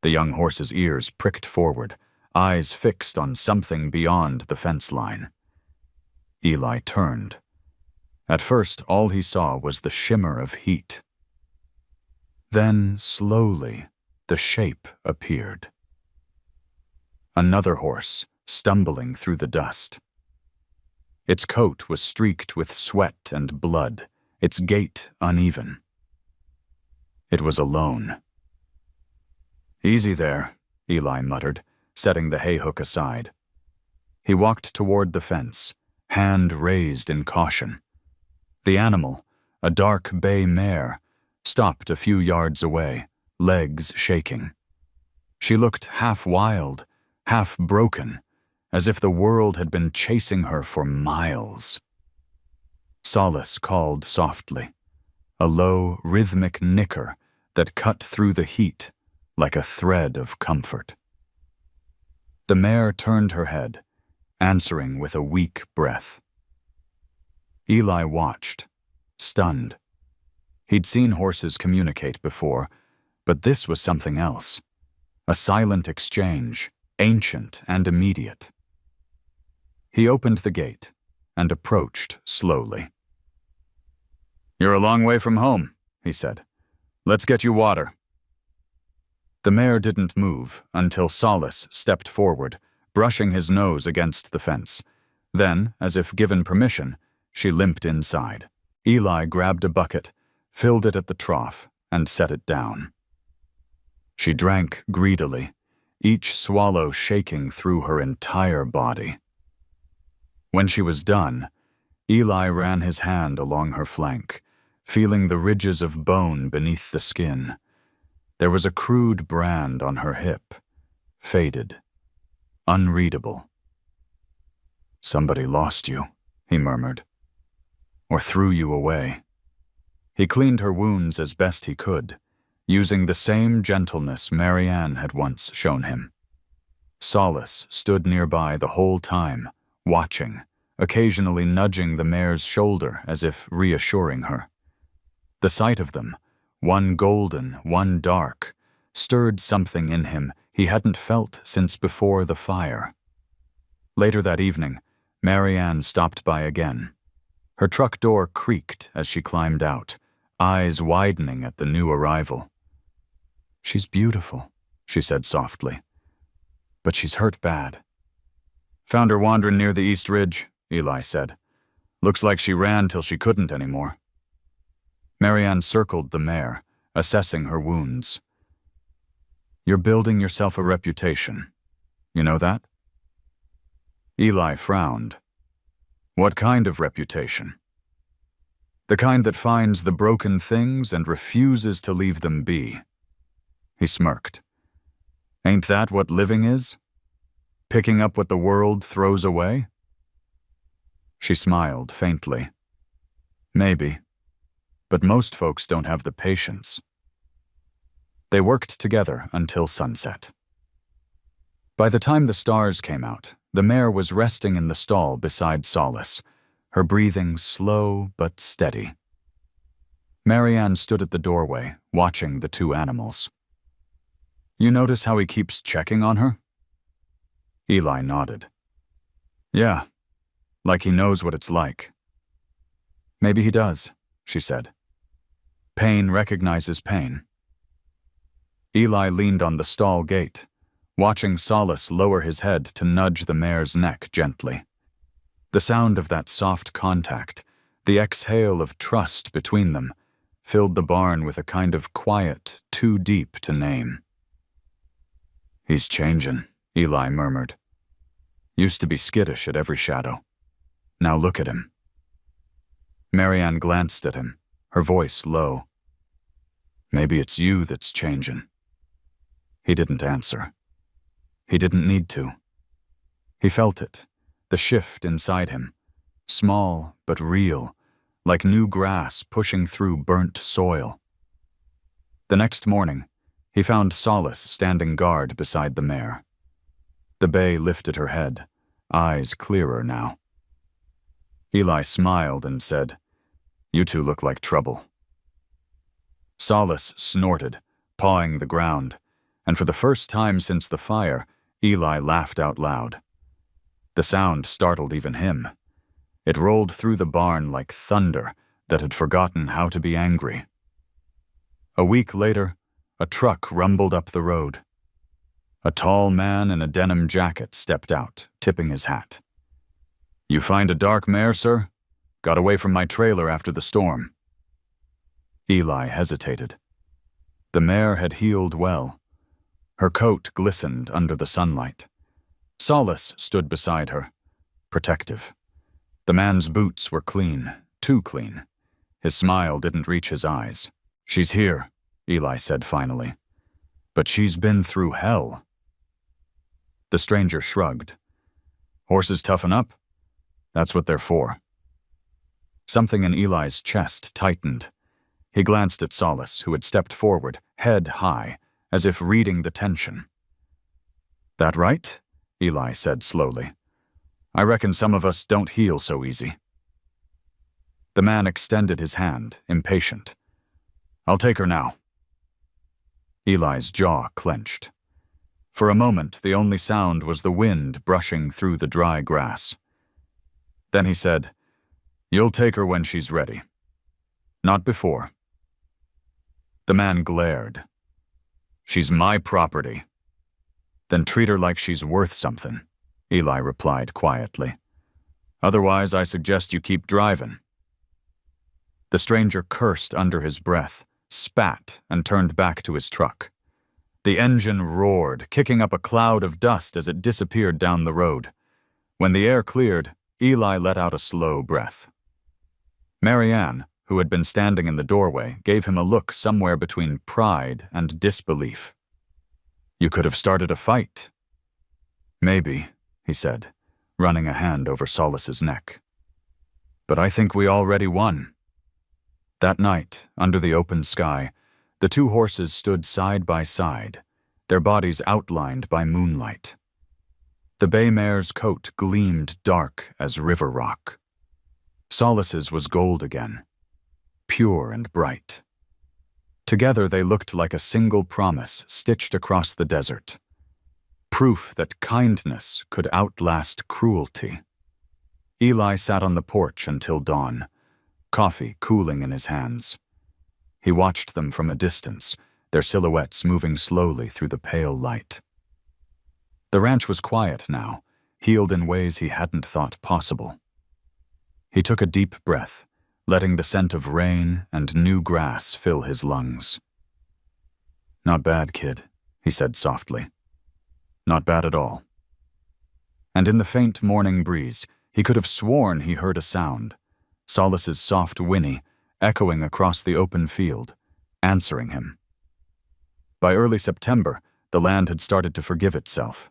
The young horse's ears pricked forward, eyes fixed on something beyond the fence line. Eli turned. At first, all he saw was the shimmer of heat. Then, slowly, the shape appeared. Another horse, stumbling through the dust. Its coat was streaked with sweat and blood, its gait uneven. It was alone. "Easy there," Eli muttered, setting the hay hook aside. He walked toward the fence, hand raised in caution. The animal, a dark bay mare, stopped a few yards away, legs shaking. She looked half wild, half broken, as if the world had been chasing her for miles. Solace called softly, a low, rhythmic nicker that cut through the heat like a thread of comfort. The mare turned her head, answering with a weak breath. Eli watched, stunned. He'd seen horses communicate before, but this was something else. A silent exchange, ancient and immediate. He opened the gate and approached slowly. "You're a long way from home," he said. "Let's get you water." The mare didn't move until Solace stepped forward, brushing his nose against the fence. Then, as if given permission, she limped inside. Eli grabbed a bucket, filled it at the trough, and set it down. She drank greedily, each swallow shaking through her entire body. When she was done, Eli ran his hand along her flank, feeling the ridges of bone beneath the skin. There was a crude brand on her hip, faded, unreadable. "Somebody lost you," he murmured, "or threw you away." He cleaned her wounds as best he could, using the same gentleness Marianne had once shown him. Solace stood nearby the whole time, watching, occasionally nudging the mare's shoulder as if reassuring her. The sight of them, one golden, one dark, stirred something in him he hadn't felt since before the fire. Later that evening, Marianne stopped by again. Her truck door creaked as she climbed out, eyes widening at the new arrival. "She's beautiful," she said softly, "but she's hurt bad." "Found her wandering near the East Ridge," Eli said. "Looks like she ran till she couldn't anymore." Marianne circled the mare, assessing her wounds. "You're building yourself a reputation. You know that?" Eli frowned. "What kind of reputation?" "The kind that finds the broken things and refuses to leave them be." He smirked. "Ain't that what living is? Picking up what the world throws away?" She smiled faintly. "Maybe. But most folks don't have the patience." They worked together until sunset. By the time the stars came out, the mare was resting in the stall beside Solace, her breathing slow but steady. Marianne stood at the doorway, watching the two animals. "You notice how he keeps checking on her?" Eli nodded. "Yeah, like he knows what it's like." "Maybe he does," she said. "Pain recognizes pain." Eli leaned on the stall gate, watching Solace lower his head to nudge the mare's neck gently. The sound of that soft contact, the exhale of trust between them, filled the barn with a kind of quiet too deep to name. "He's changin'," Eli murmured. "Used to be skittish at every shadow. Now look at him." Marianne glanced at him, her voice low. "Maybe it's you that's changin'." He didn't answer. He didn't need to. He felt it, the shift inside him, small but real, like new grass pushing through burnt soil. The next morning, he found Solace standing guard beside the mare. The bay lifted her head, eyes clearer now. Eli smiled and said, "You two look like trouble." Solace snorted, pawing the ground, and for the first time since the fire, Eli laughed out loud. The sound startled even him. It rolled through the barn like thunder that had forgotten how to be angry. A week later, a truck rumbled up the road. A tall man in a denim jacket stepped out, tipping his hat. "You find a dark mare, sir? Got away from my trailer after the storm." Eli hesitated. The mare had healed well. Her coat glistened under the sunlight. Solace stood beside her, protective. The man's boots were clean, too clean. His smile didn't reach his eyes. "She's here," Eli said finally. "But she's been through hell." The stranger shrugged. "Horses toughen up? That's what they're for." Something in Eli's chest tightened. He glanced at Solace, who had stepped forward, head high, as if reading the tension. "That right?" Eli said slowly. "I reckon some of us don't heal so easy." The man extended his hand, impatient. "I'll take her now." Eli's jaw clenched. For a moment, the only sound was the wind brushing through the dry grass. Then he said, "You'll take her when she's ready. Not before." The man glared. "She's my property." "Then treat her like she's worth something," Eli replied quietly. "Otherwise, I suggest you keep driving." The stranger cursed under his breath, spat, and turned back to his truck. The engine roared, kicking up a cloud of dust as it disappeared down the road. When the air cleared, Eli let out a slow breath. Marianne, who had been standing in the doorway, gave him a look somewhere between pride and disbelief. "You could have started a fight." "Maybe," he said, running a hand over Solace's neck. "But I think we already won." That night, under the open sky, the two horses stood side by side, their bodies outlined by moonlight. The bay mare's coat gleamed dark as river rock. Solace's was gold again, pure and bright. Together they looked like a single promise stitched across the desert. Proof that kindness could outlast cruelty. Eli sat on the porch until dawn, coffee cooling in his hands. He watched them from a distance, their silhouettes moving slowly through the pale light. The ranch was quiet now, healed in ways he hadn't thought possible. He took a deep breath, letting the scent of rain and new grass fill his lungs. "Not bad, kid," he said softly. "Not bad at all." And in the faint morning breeze, he could have sworn he heard a sound, Solace's soft whinny echoing across the open field, answering him. By early September, the land had started to forgive itself.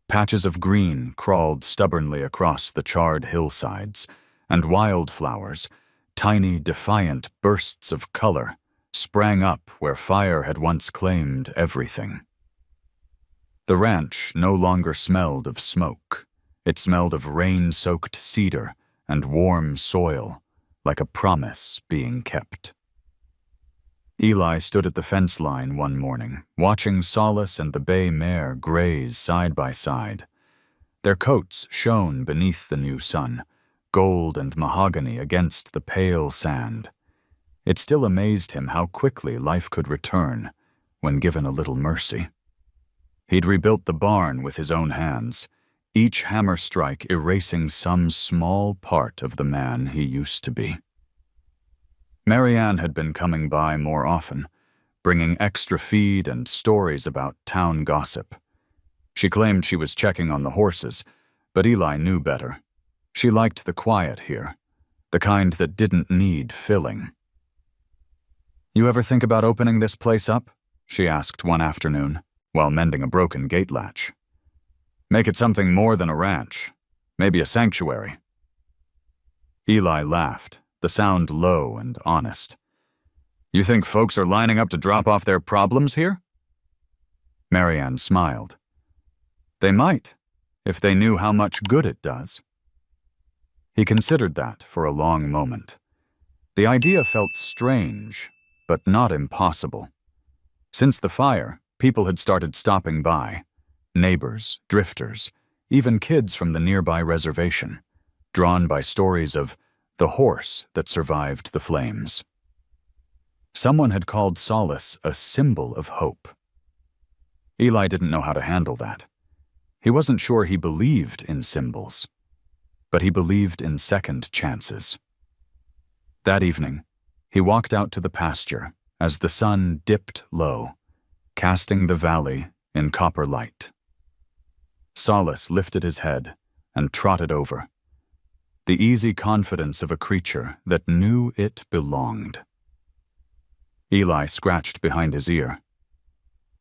Patches of green crawled stubbornly across the charred hillsides, and wildflowers, tiny, defiant bursts of color, sprang up where fire had once claimed everything. The ranch no longer smelled of smoke. It smelled of rain-soaked cedar and warm soil, like a promise being kept. Eli stood at the fence line one morning, watching Solace and the bay mare graze side by side. Their coats shone beneath the new sun, gold and mahogany against the pale sand. It still amazed him how quickly life could return when given a little mercy. He'd rebuilt the barn with his own hands, each hammer strike erasing some small part of the man he used to be. Marianne had been coming by more often, bringing extra feed and stories about town gossip. She claimed she was checking on the horses, but Eli knew better. She liked the quiet here, the kind that didn't need filling. "You ever think about opening this place up?" she asked one afternoon, while mending a broken gate latch. "Make it something more than a ranch, maybe a sanctuary." Eli laughed, the sound low and honest. You think folks are lining up to drop off their problems here? Marianne smiled. They might, if they knew how much good it does. He considered that for a long moment. The idea felt strange, but not impossible. Since the fire, people had started stopping by. Neighbors, drifters, even kids from the nearby reservation, drawn by stories of the horse that survived the flames. Someone had called Solace a symbol of hope. Eli didn't know how to handle that. He wasn't sure he believed in symbols, but he believed in second chances. That evening, he walked out to the pasture as the sun dipped low, casting the valley in copper light. Solace lifted his head and trotted over, the easy confidence of a creature that knew it belonged. Eli scratched behind his ear.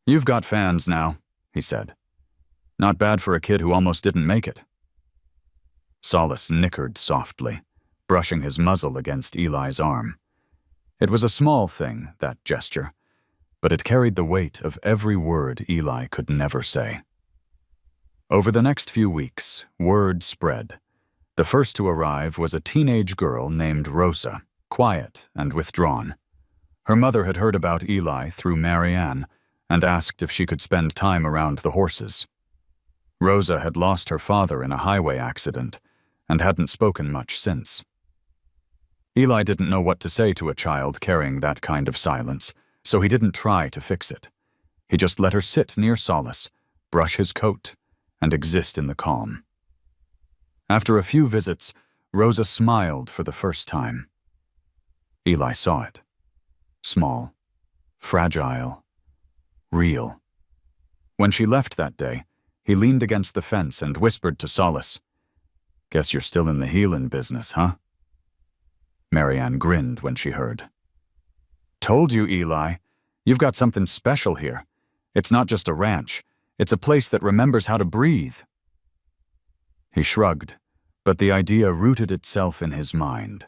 "You've got fans now," he said. "Not bad for a kid who almost didn't make it." Solace nickered softly, brushing his muzzle against Eli's arm. It was a small thing, that gesture, but it carried the weight of every word Eli could never say. Over the next few weeks, word spread. The first to arrive was a teenage girl named Rosa, quiet and withdrawn. Her mother had heard about Eli through Marianne and asked if she could spend time around the horses. Rosa had lost her father in a highway accident and hadn't spoken much since. Eli didn't know what to say to a child carrying that kind of silence, so he didn't try to fix it. He just let her sit near Solace, brush his coat, and exist in the calm. After a few visits, Rosa smiled for the first time. Eli saw it. Small, fragile, real. When she left that day, he leaned against the fence and whispered to Solace, "Guess you're still in the healin' business, huh?" Marianne grinned when she heard. "Told you, Eli. You've got something special here. It's not just a ranch. It's a place that remembers how to breathe." He shrugged, but the idea rooted itself in his mind.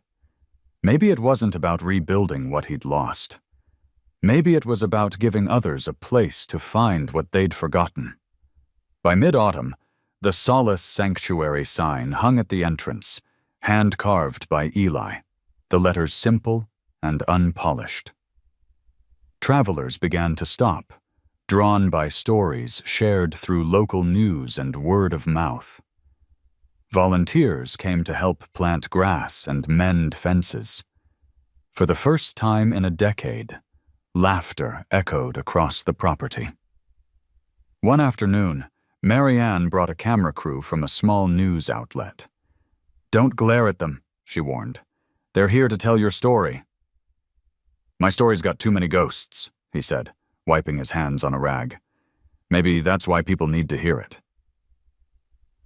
Maybe it wasn't about rebuilding what he'd lost. Maybe it was about giving others a place to find what they'd forgotten. By mid-autumn, the Solace Sanctuary sign hung at the entrance, hand-carved by Eli, the letters simple and unpolished. Travelers began to stop, drawn by stories shared through local news and word of mouth. Volunteers came to help plant grass and mend fences. For the first time in a decade, laughter echoed across the property. One afternoon, Marianne brought a camera crew from a small news outlet. "Don't glare at them," she warned. "They're here to tell your story." "My story's got too many ghosts," he said, wiping his hands on a rag. "Maybe that's why people need to hear it."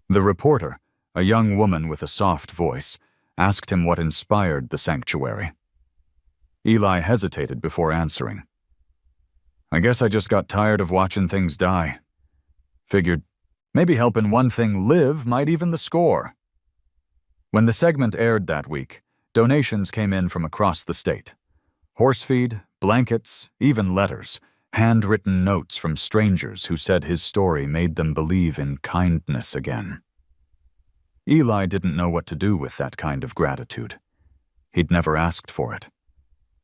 The reporter, a young woman with a soft voice, asked him what inspired the sanctuary. Eli hesitated before answering. "I guess I just got tired of watching things die. Figured maybe helping one thing live might even the score." When the segment aired that week, donations came in from across the state. Horse feed, blankets, even letters, handwritten notes from strangers who said his story made them believe in kindness again. Eli didn't know what to do with that kind of gratitude. He'd never asked for it.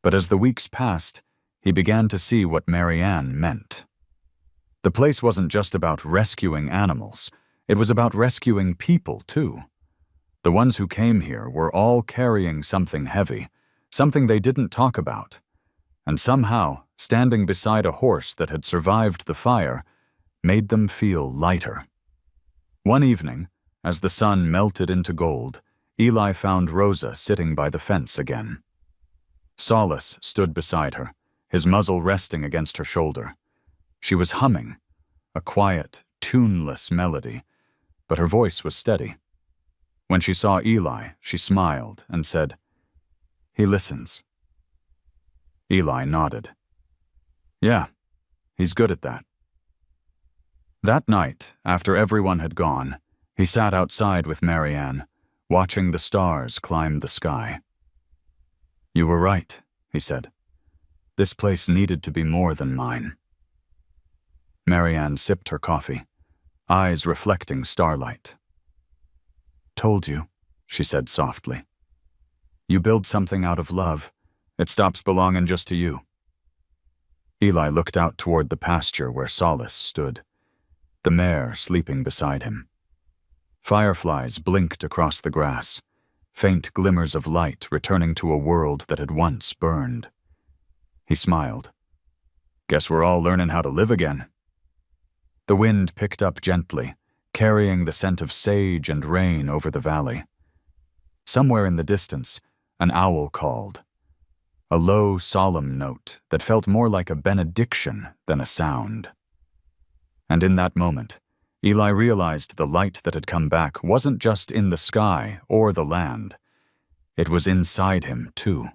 But as the weeks passed, he began to see what Marianne meant. The place wasn't just about rescuing animals. It was about rescuing people, too. The ones who came here were all carrying something heavy, something they didn't talk about. And somehow, standing beside a horse that had survived the fire made them feel lighter. One evening, as the sun melted into gold, Eli found Rosa sitting by the fence again. Solace stood beside her, his muzzle resting against her shoulder. She was humming, a quiet, tuneless melody, but her voice was steady. When she saw Eli, she smiled and said, "He listens." Eli nodded. "Yeah, he's good at that." That night, after everyone had gone, he sat outside with Marianne, watching the stars climb the sky. "You were right," he said. This place needed to be more than mine. Marianne sipped her coffee, eyes reflecting starlight. "Told you," she said softly. "You build something out of love, it stops belonging just to you." Eli looked out toward the pasture where Solace stood, the mare sleeping beside him. Fireflies blinked across the grass, faint glimmers of light returning to a world that had once burned. He smiled. "Guess we're all learning how to live again." The wind picked up gently, carrying the scent of sage and rain over the valley. Somewhere in the distance, an owl called, a low, solemn note that felt more like a benediction than a sound. And in that moment, Eli realized the light that had come back wasn't just in the sky or the land. It was inside him, too.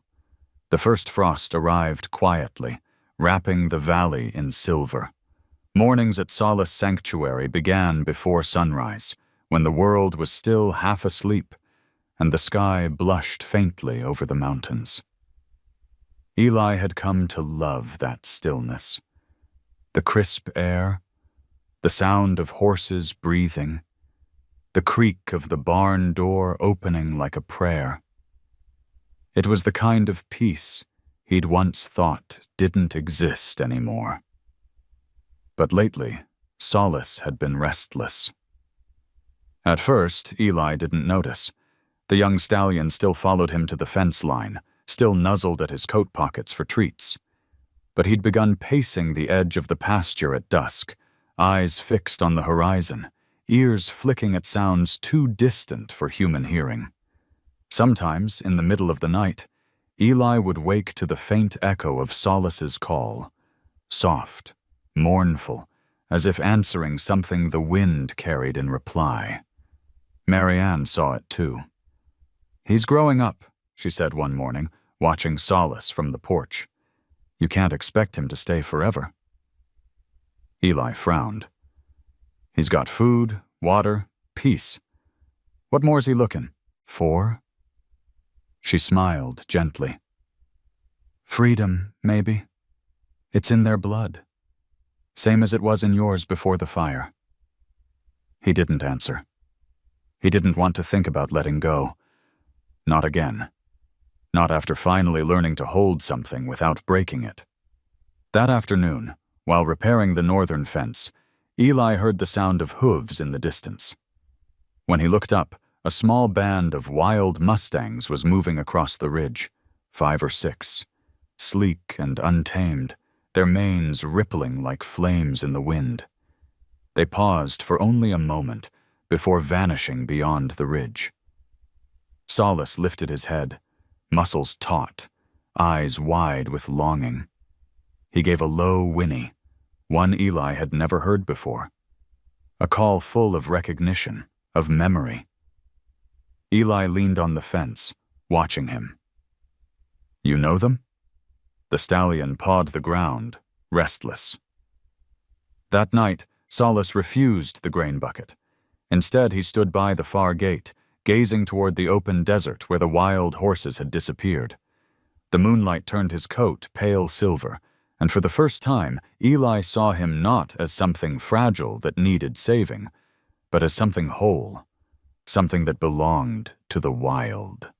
The first frost arrived quietly, wrapping the valley in silver. Mornings at Solace Sanctuary began before sunrise, when the world was still half asleep, and the sky blushed faintly over the mountains. Eli had come to love that stillness. The crisp air, the sound of horses breathing, the creak of the barn door opening like a prayer. It was the kind of peace he'd once thought didn't exist anymore. But lately, Solace had been restless. At first, Eli didn't notice. The young stallion still followed him to the fence line, still nuzzled at his coat pockets for treats. But he'd begun pacing the edge of the pasture at dusk, eyes fixed on the horizon, ears flicking at sounds too distant for human hearing. Sometimes, in the middle of the night, Eli would wake to the faint echo of Solace's call, soft, mournful, as if answering something the wind carried in reply. Marianne saw it too. "He's growing up," she said one morning, watching Solace from the porch. "You can't expect him to stay forever." Eli frowned. "He's got food, water, peace. What more's he looking for?" She smiled gently. "Freedom, maybe. It's in their blood. Same as it was in yours before the fire." He didn't answer. He didn't want to think about letting go. Not again. Not after finally learning to hold something without breaking it. That afternoon, while repairing the northern fence, Eli heard the sound of hooves in the distance. When he looked up, a small band of wild mustangs was moving across the ridge, 5 or 6, sleek and untamed, their manes rippling like flames in the wind. They paused for only a moment before vanishing beyond the ridge. Solace lifted his head, muscles taut, eyes wide with longing. He gave a low whinny, one Eli had never heard before. A call full of recognition, of memory. Eli leaned on the fence, watching him. "You know them?" The stallion pawed the ground, restless. That night, Solace refused the grain bucket. Instead, he stood by the far gate, gazing toward the open desert where the wild horses had disappeared. The moonlight turned his coat pale silver, and for the first time, Eli saw him not as something fragile that needed saving, but as something whole, something that belonged to the wild.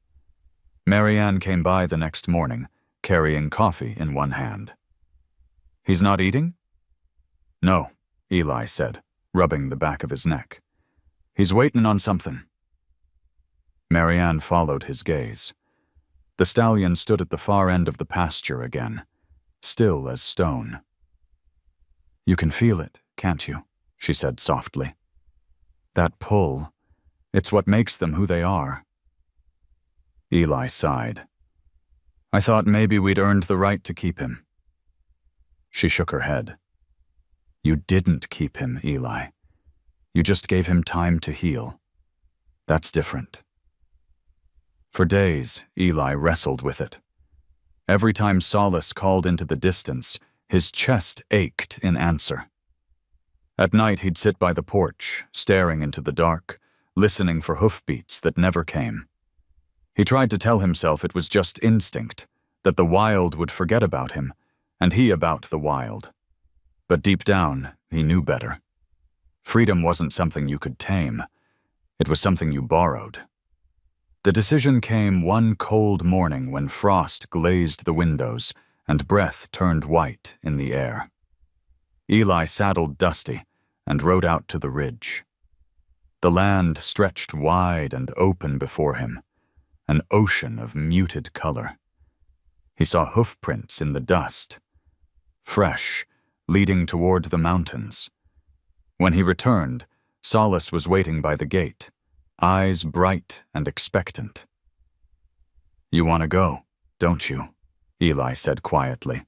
Marianne came by the next morning, carrying coffee in one hand. "He's not eating?" "No," Eli said, rubbing the back of his neck. "He's waiting on something." Marianne followed his gaze. The stallion stood at the far end of the pasture again, still as stone. "You can feel it, can't you?" she said softly. "That pull, it's what makes them who they are." Eli sighed. "I thought maybe we'd earned the right to keep him." She shook her head. "You didn't keep him, Eli. You just gave him time to heal. That's different." For days, Eli wrestled with it. Every time Solace called into the distance, his chest ached in answer. At night, he'd sit by the porch, staring into the dark, listening for hoofbeats that never came. He tried to tell himself it was just instinct, that the wild would forget about him, and he about the wild. But deep down, he knew better. Freedom wasn't something you could tame. It was something you borrowed. The decision came one cold morning when frost glazed the windows and breath turned white in the air. Eli saddled Dusty and rode out to the ridge. The land stretched wide and open before him, an ocean of muted color. He saw hoofprints in the dust, fresh, leading toward the mountains. When he returned, Solace was waiting by the gate, eyes bright and expectant. "You want to go, don't you?" Eli said quietly.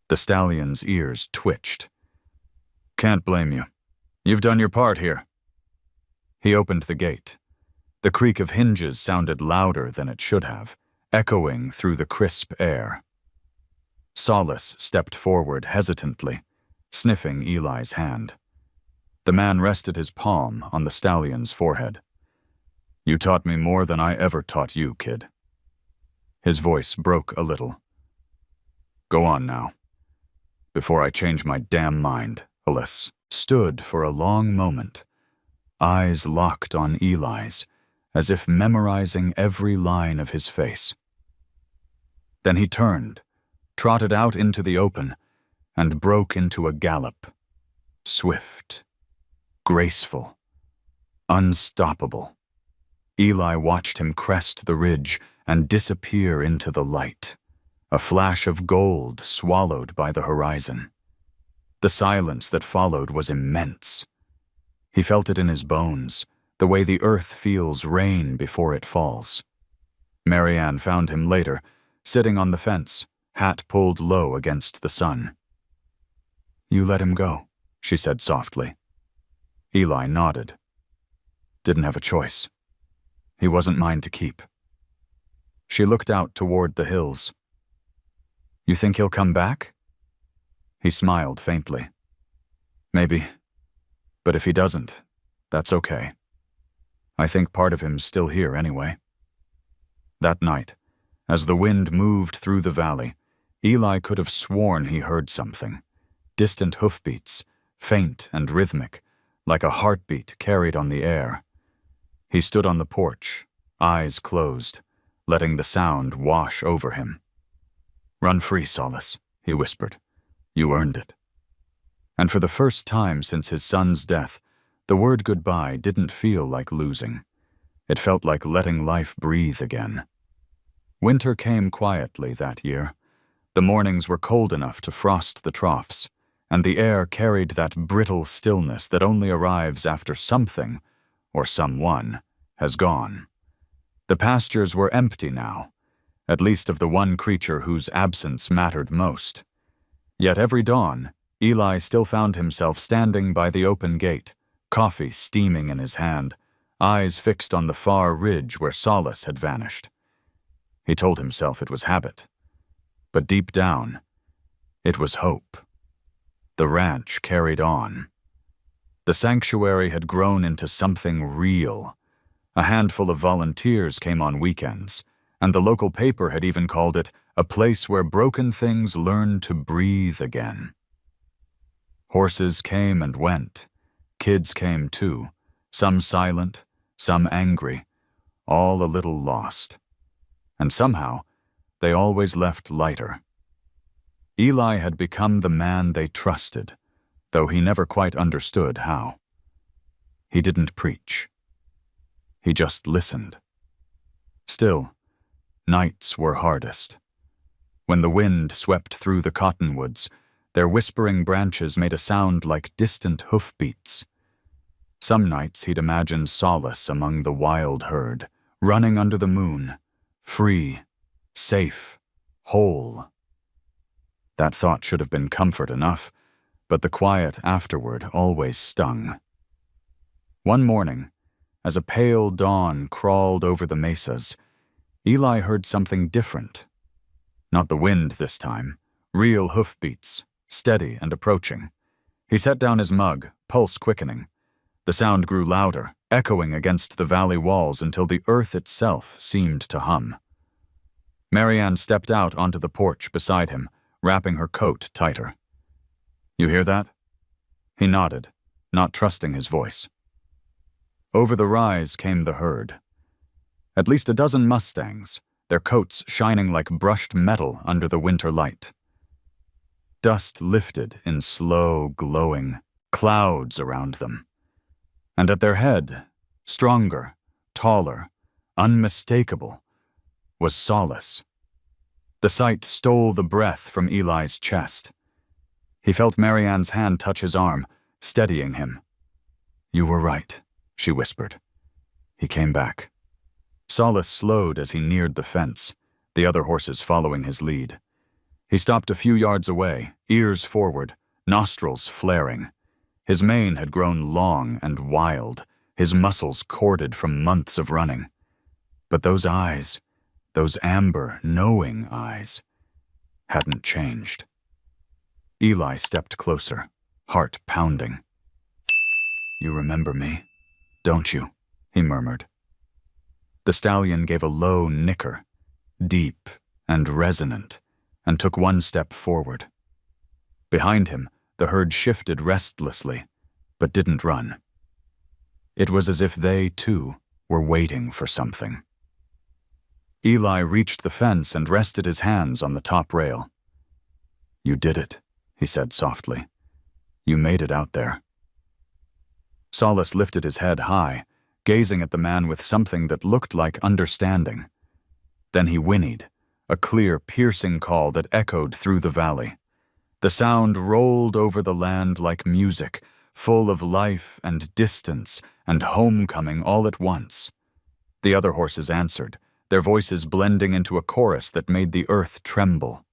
The stallion's ears twitched. "Can't blame you. You've done your part here." He opened the gate. The creak of hinges sounded louder than it should have, echoing through the crisp air. Solace stepped forward hesitantly, sniffing Eli's hand. The man rested his palm on the stallion's forehead. "You taught me more than I ever taught you, kid." His voice broke a little. "Go on now, before I change my damn mind." Solace stood for a long moment, eyes locked on Eli's, as if memorizing every line of his face. Then he turned, trotted out into the open, and broke into a gallop. Swift, graceful, unstoppable. Eli watched him crest the ridge and disappear into the light, a flash of gold swallowed by the horizon. The silence that followed was immense. He felt it in his bones, the way the earth feels rain before it falls. Marianne found him later, sitting on the fence, hat pulled low against the sun. "You let him go," she said softly. Eli nodded. "Didn't have a choice. He wasn't mine to keep." She looked out toward the hills. "You think he'll come back?" He smiled faintly. "Maybe. But if he doesn't, that's okay. I think part of him's still here anyway." That night, as the wind moved through the valley, Eli could have sworn he heard something. Distant hoofbeats, faint and rhythmic, like a heartbeat carried on the air. He stood on the porch, eyes closed, letting the sound wash over him. "Run free, Solace," he whispered. "You earned it." And for the first time since his son's death, the word goodbye didn't feel like losing. It felt like letting life breathe again. Winter came quietly that year. The mornings were cold enough to frost the troughs, and the air carried that brittle stillness that only arrives after something, or someone, has gone. The pastures were empty now, at least of the one creature whose absence mattered most. Yet every dawn, Eli still found himself standing by the open gate, coffee steaming in his hand, eyes fixed on the far ridge where Solace had vanished. He told himself it was habit, but deep down, it was hope. The ranch carried on. The sanctuary had grown into something real. A handful of volunteers came on weekends, and the local paper had even called it a place where broken things learned to breathe again. Horses came and went. Kids came too, some silent, some angry, all a little lost. And somehow, they always left lighter. Eli had become the man they trusted, though he never quite understood how. He didn't preach. He just listened. Still, nights were hardest. When the wind swept through the cottonwoods, their whispering branches made a sound like distant hoofbeats. Some nights he'd imagined Solace among the wild herd, running under the moon, free, safe, whole. That thought should have been comfort enough, but the quiet afterward always stung. One morning, as a pale dawn crawled over the mesas, Eli heard something different. Not the wind this time, real hoofbeats, steady and approaching. He set down his mug, pulse quickening. The sound grew louder, echoing against the valley walls until the earth itself seemed to hum. Marianne stepped out onto the porch beside him, wrapping her coat tighter. "You hear that?" He nodded, not trusting his voice. Over the rise came the herd. At least a dozen mustangs, their coats shining like brushed metal under the winter light. Dust lifted in slow, glowing clouds around them. And at their head, stronger, taller, unmistakable, was Solace. The sight stole the breath from Eli's chest. He felt Marianne's hand touch his arm, steadying him. "You were right," she whispered. He came back. Solace slowed as he neared the fence, the other horses following his lead. He stopped a few yards away, ears forward, nostrils flaring. His mane had grown long and wild, his muscles corded from months of running. But those eyes, those amber, knowing eyes, hadn't changed. Eli stepped closer, heart pounding. "You remember me, don't you?" he murmured. The stallion gave a low nicker, deep and resonant, and took one step forward. Behind him, the herd shifted restlessly, but didn't run. It was as if they, too, were waiting for something. Eli reached the fence and rested his hands on the top rail. "You did it," he said softly. "You made it out there." Solace lifted his head high, gazing at the man with something that looked like understanding. Then he whinnied, a clear, piercing call that echoed through the valley. The sound rolled over the land like music, full of life and distance and homecoming all at once. The other horses answered, their voices blending into a chorus that made the earth tremble.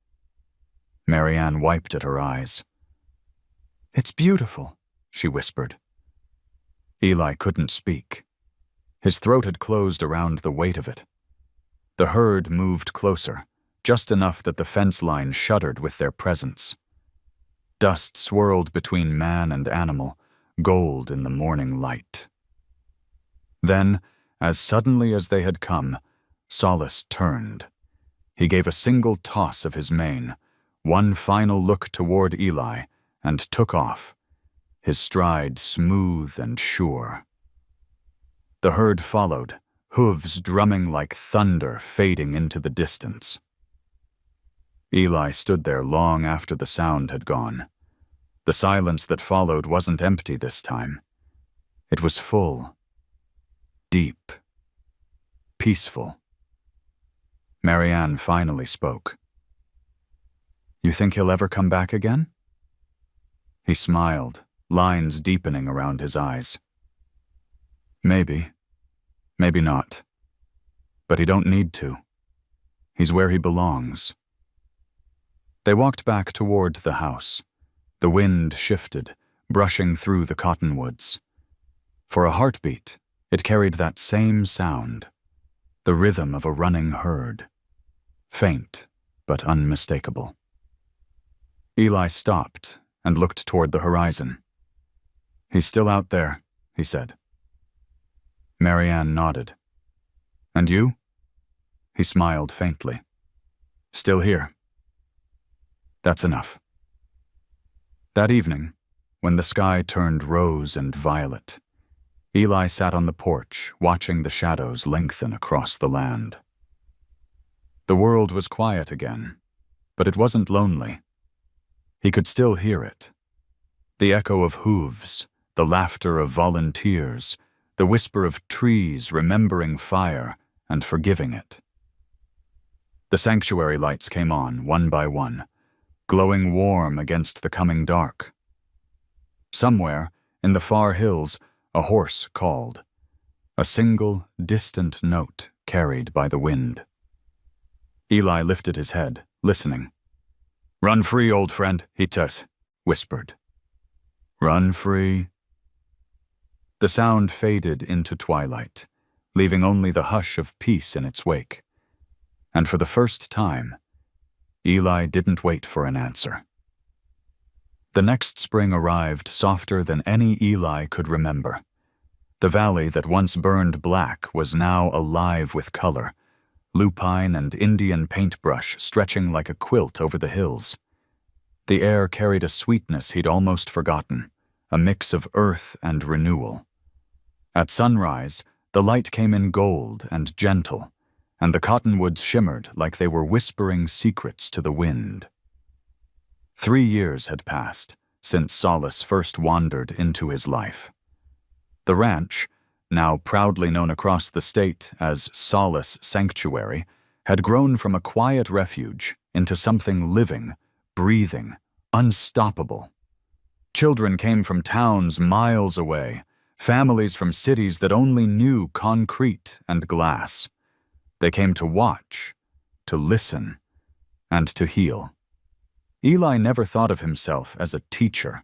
Marianne wiped at her eyes. "It's beautiful," she whispered. Eli couldn't speak. His throat had closed around the weight of it. The herd moved closer, just enough that the fence line shuddered with their presence. Dust swirled between man and animal, gold in the morning light. Then, as suddenly as they had come, Solace turned. He gave a single toss of his mane, one final look toward Eli, and took off, his stride smooth and sure. The herd followed, hooves drumming like thunder fading into the distance. Eli stood there long after the sound had gone. The silence that followed wasn't empty this time. It was full, deep, peaceful. Marianne finally spoke. "You think he'll ever come back again?" He smiled, lines deepening around his eyes. "Maybe. Maybe not. But he don't need to. He's where he belongs." They walked back toward the house. The wind shifted, brushing through the cottonwoods. For a heartbeat, it carried that same sound, the rhythm of a running herd. Faint, but unmistakable. Eli stopped and looked toward the horizon. "He's still out there," he said. Marianne nodded. "And you?" He smiled faintly. "Still here." "That's enough." That evening, when the sky turned rose and violet, Eli sat on the porch, watching the shadows lengthen across the land. The world was quiet again, but it wasn't lonely. He could still hear it. The echo of hooves, the laughter of volunteers, the whisper of trees remembering fire and forgiving it. The sanctuary lights came on, one by one, glowing warm against the coming dark. Somewhere, in the far hills, a horse called, a single, distant note carried by the wind. Eli lifted his head, listening. "Run free, old friend," he whispered. "Run free." The sound faded into twilight, leaving only the hush of peace in its wake. And for the first time, Eli didn't wait for an answer. The next spring arrived softer than any Eli could remember. The valley that once burned black was now alive with color, lupine and Indian paintbrush stretching like a quilt over the hills. The air carried a sweetness he'd almost forgotten, a mix of earth and renewal. At sunrise, the light came in gold and gentle, and the cottonwoods shimmered like they were whispering secrets to the wind. 3 years had passed since Solace first wandered into his life. The ranch, now proudly known across the state as Solace Sanctuary, had grown from a quiet refuge into something living, breathing, unstoppable. Children came from towns miles away, families from cities that only knew concrete and glass. They came to watch, to listen, and to heal. Eli never thought of himself as a teacher.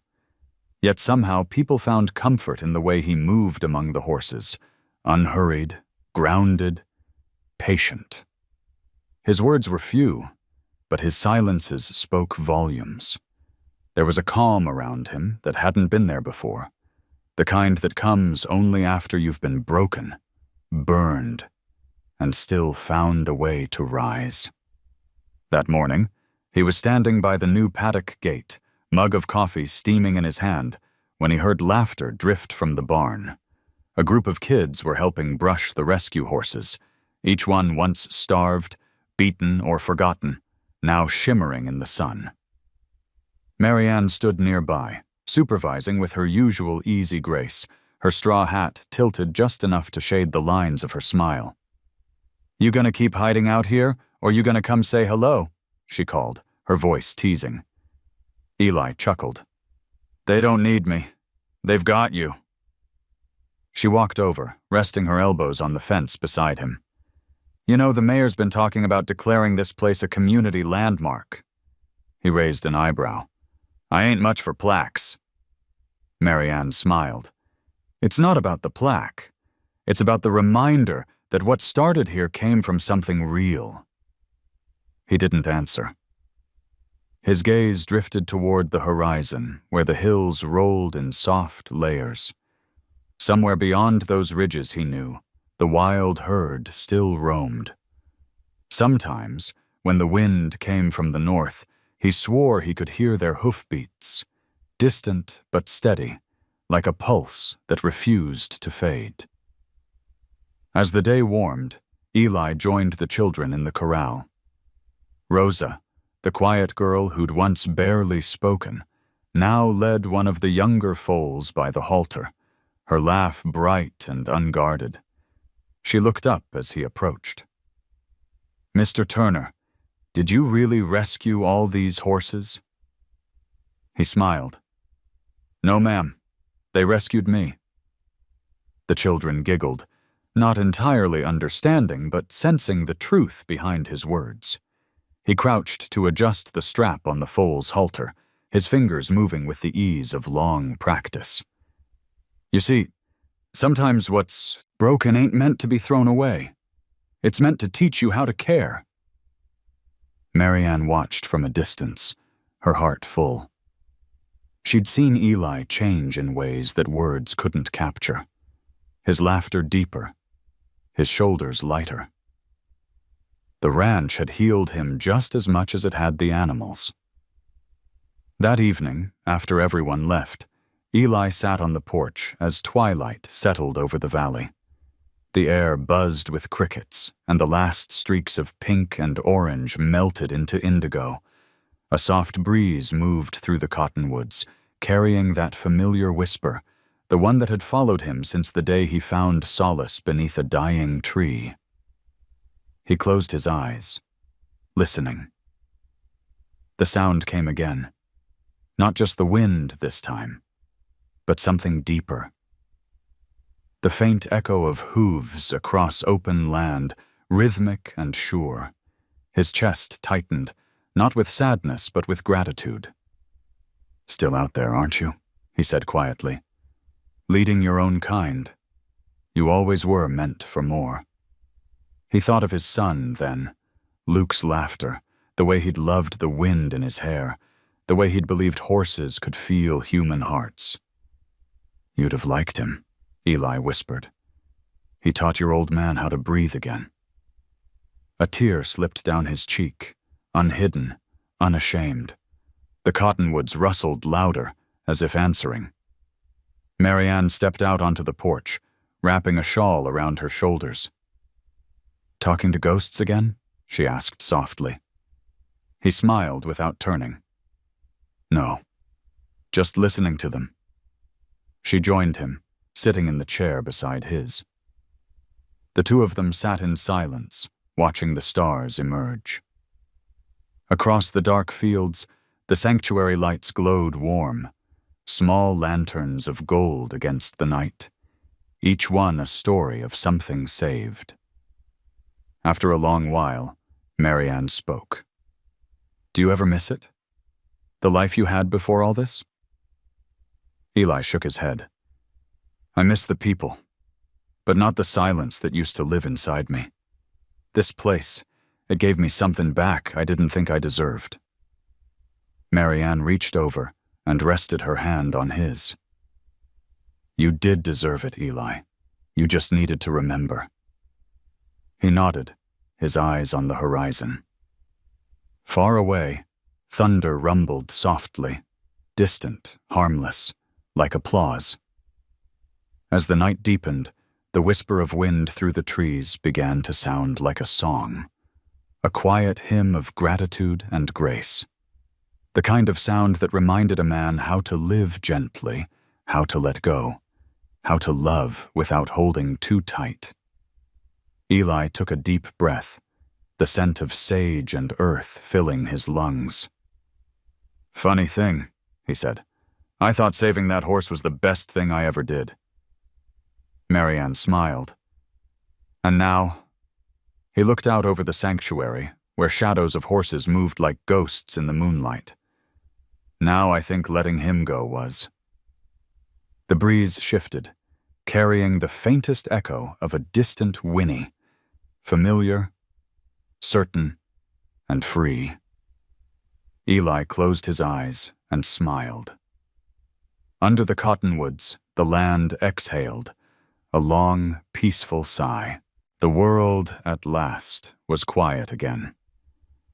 Yet somehow people found comfort in the way he moved among the horses, unhurried, grounded, patient. His words were few, but his silences spoke volumes. There was a calm around him that hadn't been there before, the kind that comes only after you've been broken, burned, and still found a way to rise. That morning, he was standing by the new paddock gate, mug of coffee steaming in his hand, when he heard laughter drift from the barn. A group of kids were helping brush the rescue horses, each one once starved, beaten, or forgotten, now shimmering in the sun. Marianne stood nearby, supervising with her usual easy grace, her straw hat tilted just enough to shade the lines of her smile. "You gonna keep hiding out here, or you gonna come say hello?" she called, her voice teasing. Eli chuckled. "They don't need me. They've got you." She walked over, resting her elbows on the fence beside him. "You know, the mayor's been talking about declaring this place a community landmark." He raised an eyebrow. "I ain't much for plaques." Marianne smiled. "It's not about the plaque. It's about the reminder that what started here came from something real." He didn't answer. His gaze drifted toward the horizon, where the hills rolled in soft layers. Somewhere beyond those ridges, he knew, the wild herd still roamed. Sometimes, when the wind came from the north, he swore he could hear their hoofbeats, distant but steady, like a pulse that refused to fade. As the day warmed, Eli joined the children in the corral. Rosa, the quiet girl who'd once barely spoken, now led one of the younger foals by the halter, her laugh bright and unguarded. She looked up as he approached. "Mr. Turner, did you really rescue all these horses?" He smiled. "No, ma'am. They rescued me." The children giggled, not entirely understanding, but sensing the truth behind his words. He crouched to adjust the strap on the foal's halter, his fingers moving with the ease of long practice. "You see, sometimes what's broken ain't meant to be thrown away. It's meant to teach you how to care." Marianne watched from a distance, her heart full. She'd seen Eli change in ways that words couldn't capture. His laughter deeper, his shoulders lighter. The ranch had healed him just as much as it had the animals. That evening, after everyone left, Eli sat on the porch as twilight settled over the valley. The air buzzed with crickets, and the last streaks of pink and orange melted into indigo. A soft breeze moved through the cottonwoods, carrying that familiar whisper, the one that had followed him since the day he found solace beneath a dying tree. He closed his eyes, listening. The sound came again. Not just the wind this time, but something deeper. The faint echo of hooves across open land, rhythmic and sure. His chest tightened, not with sadness, but with gratitude. "Still out there, aren't you?" he said quietly. "Leading your own kind. You always were meant for more." He thought of his son then, Luke's laughter, the way he'd loved the wind in his hair, the way he'd believed horses could feel human hearts. "You'd have liked him," Eli whispered. "He taught your old man how to breathe again." A tear slipped down his cheek, unhidden, unashamed. The cottonwoods rustled louder, as if answering. Marianne stepped out onto the porch, wrapping a shawl around her shoulders. "Talking to ghosts again?" she asked softly. He smiled without turning. "No, just listening to them." She joined him, sitting in the chair beside his. The two of them sat in silence, watching the stars emerge. Across the dark fields, the sanctuary lights glowed warm, small lanterns of gold against the night, each one a story of something saved. After a long while, Marianne spoke. "Do you ever miss it? The life you had before all this?" Eli shook his head. "I miss the people, but not the silence that used to live inside me. This place, it gave me something back I didn't think I deserved." Marianne reached over and rested her hand on his. "You did deserve it, Eli. You just needed to remember." He nodded, his eyes on the horizon. Far away, thunder rumbled softly, distant, harmless, like applause. As the night deepened, the whisper of wind through the trees began to sound like a song, a quiet hymn of gratitude and grace. The kind of sound that reminded a man how to live gently, how to let go, how to love without holding too tight. Eli took a deep breath, the scent of sage and earth filling his lungs. "Funny thing," he said. "I thought saving that horse was the best thing I ever did." Marianne smiled. "And now?" He looked out over the sanctuary, where shadows of horses moved like ghosts in the moonlight. "Now I think letting him go was." The breeze shifted, carrying the faintest echo of a distant whinny, familiar, certain, and free. Eli closed his eyes and smiled. Under the cottonwoods, the land exhaled, a long, peaceful sigh. The world, at last, was quiet again.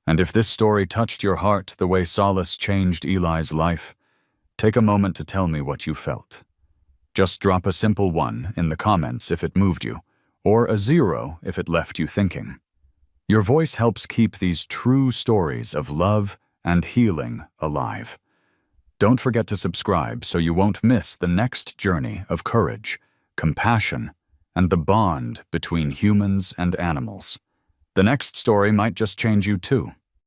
And if this story touched your heart the way Solace changed Eli's life, take a moment to tell me what you felt. Just drop a simple 1 in the comments if it moved you, or a 0 if it left you thinking. Your voice helps keep these true stories of love and healing alive. Don't forget to subscribe so you won't miss the next journey of courage, compassion, and the bond between humans and animals. The next story might just change you too.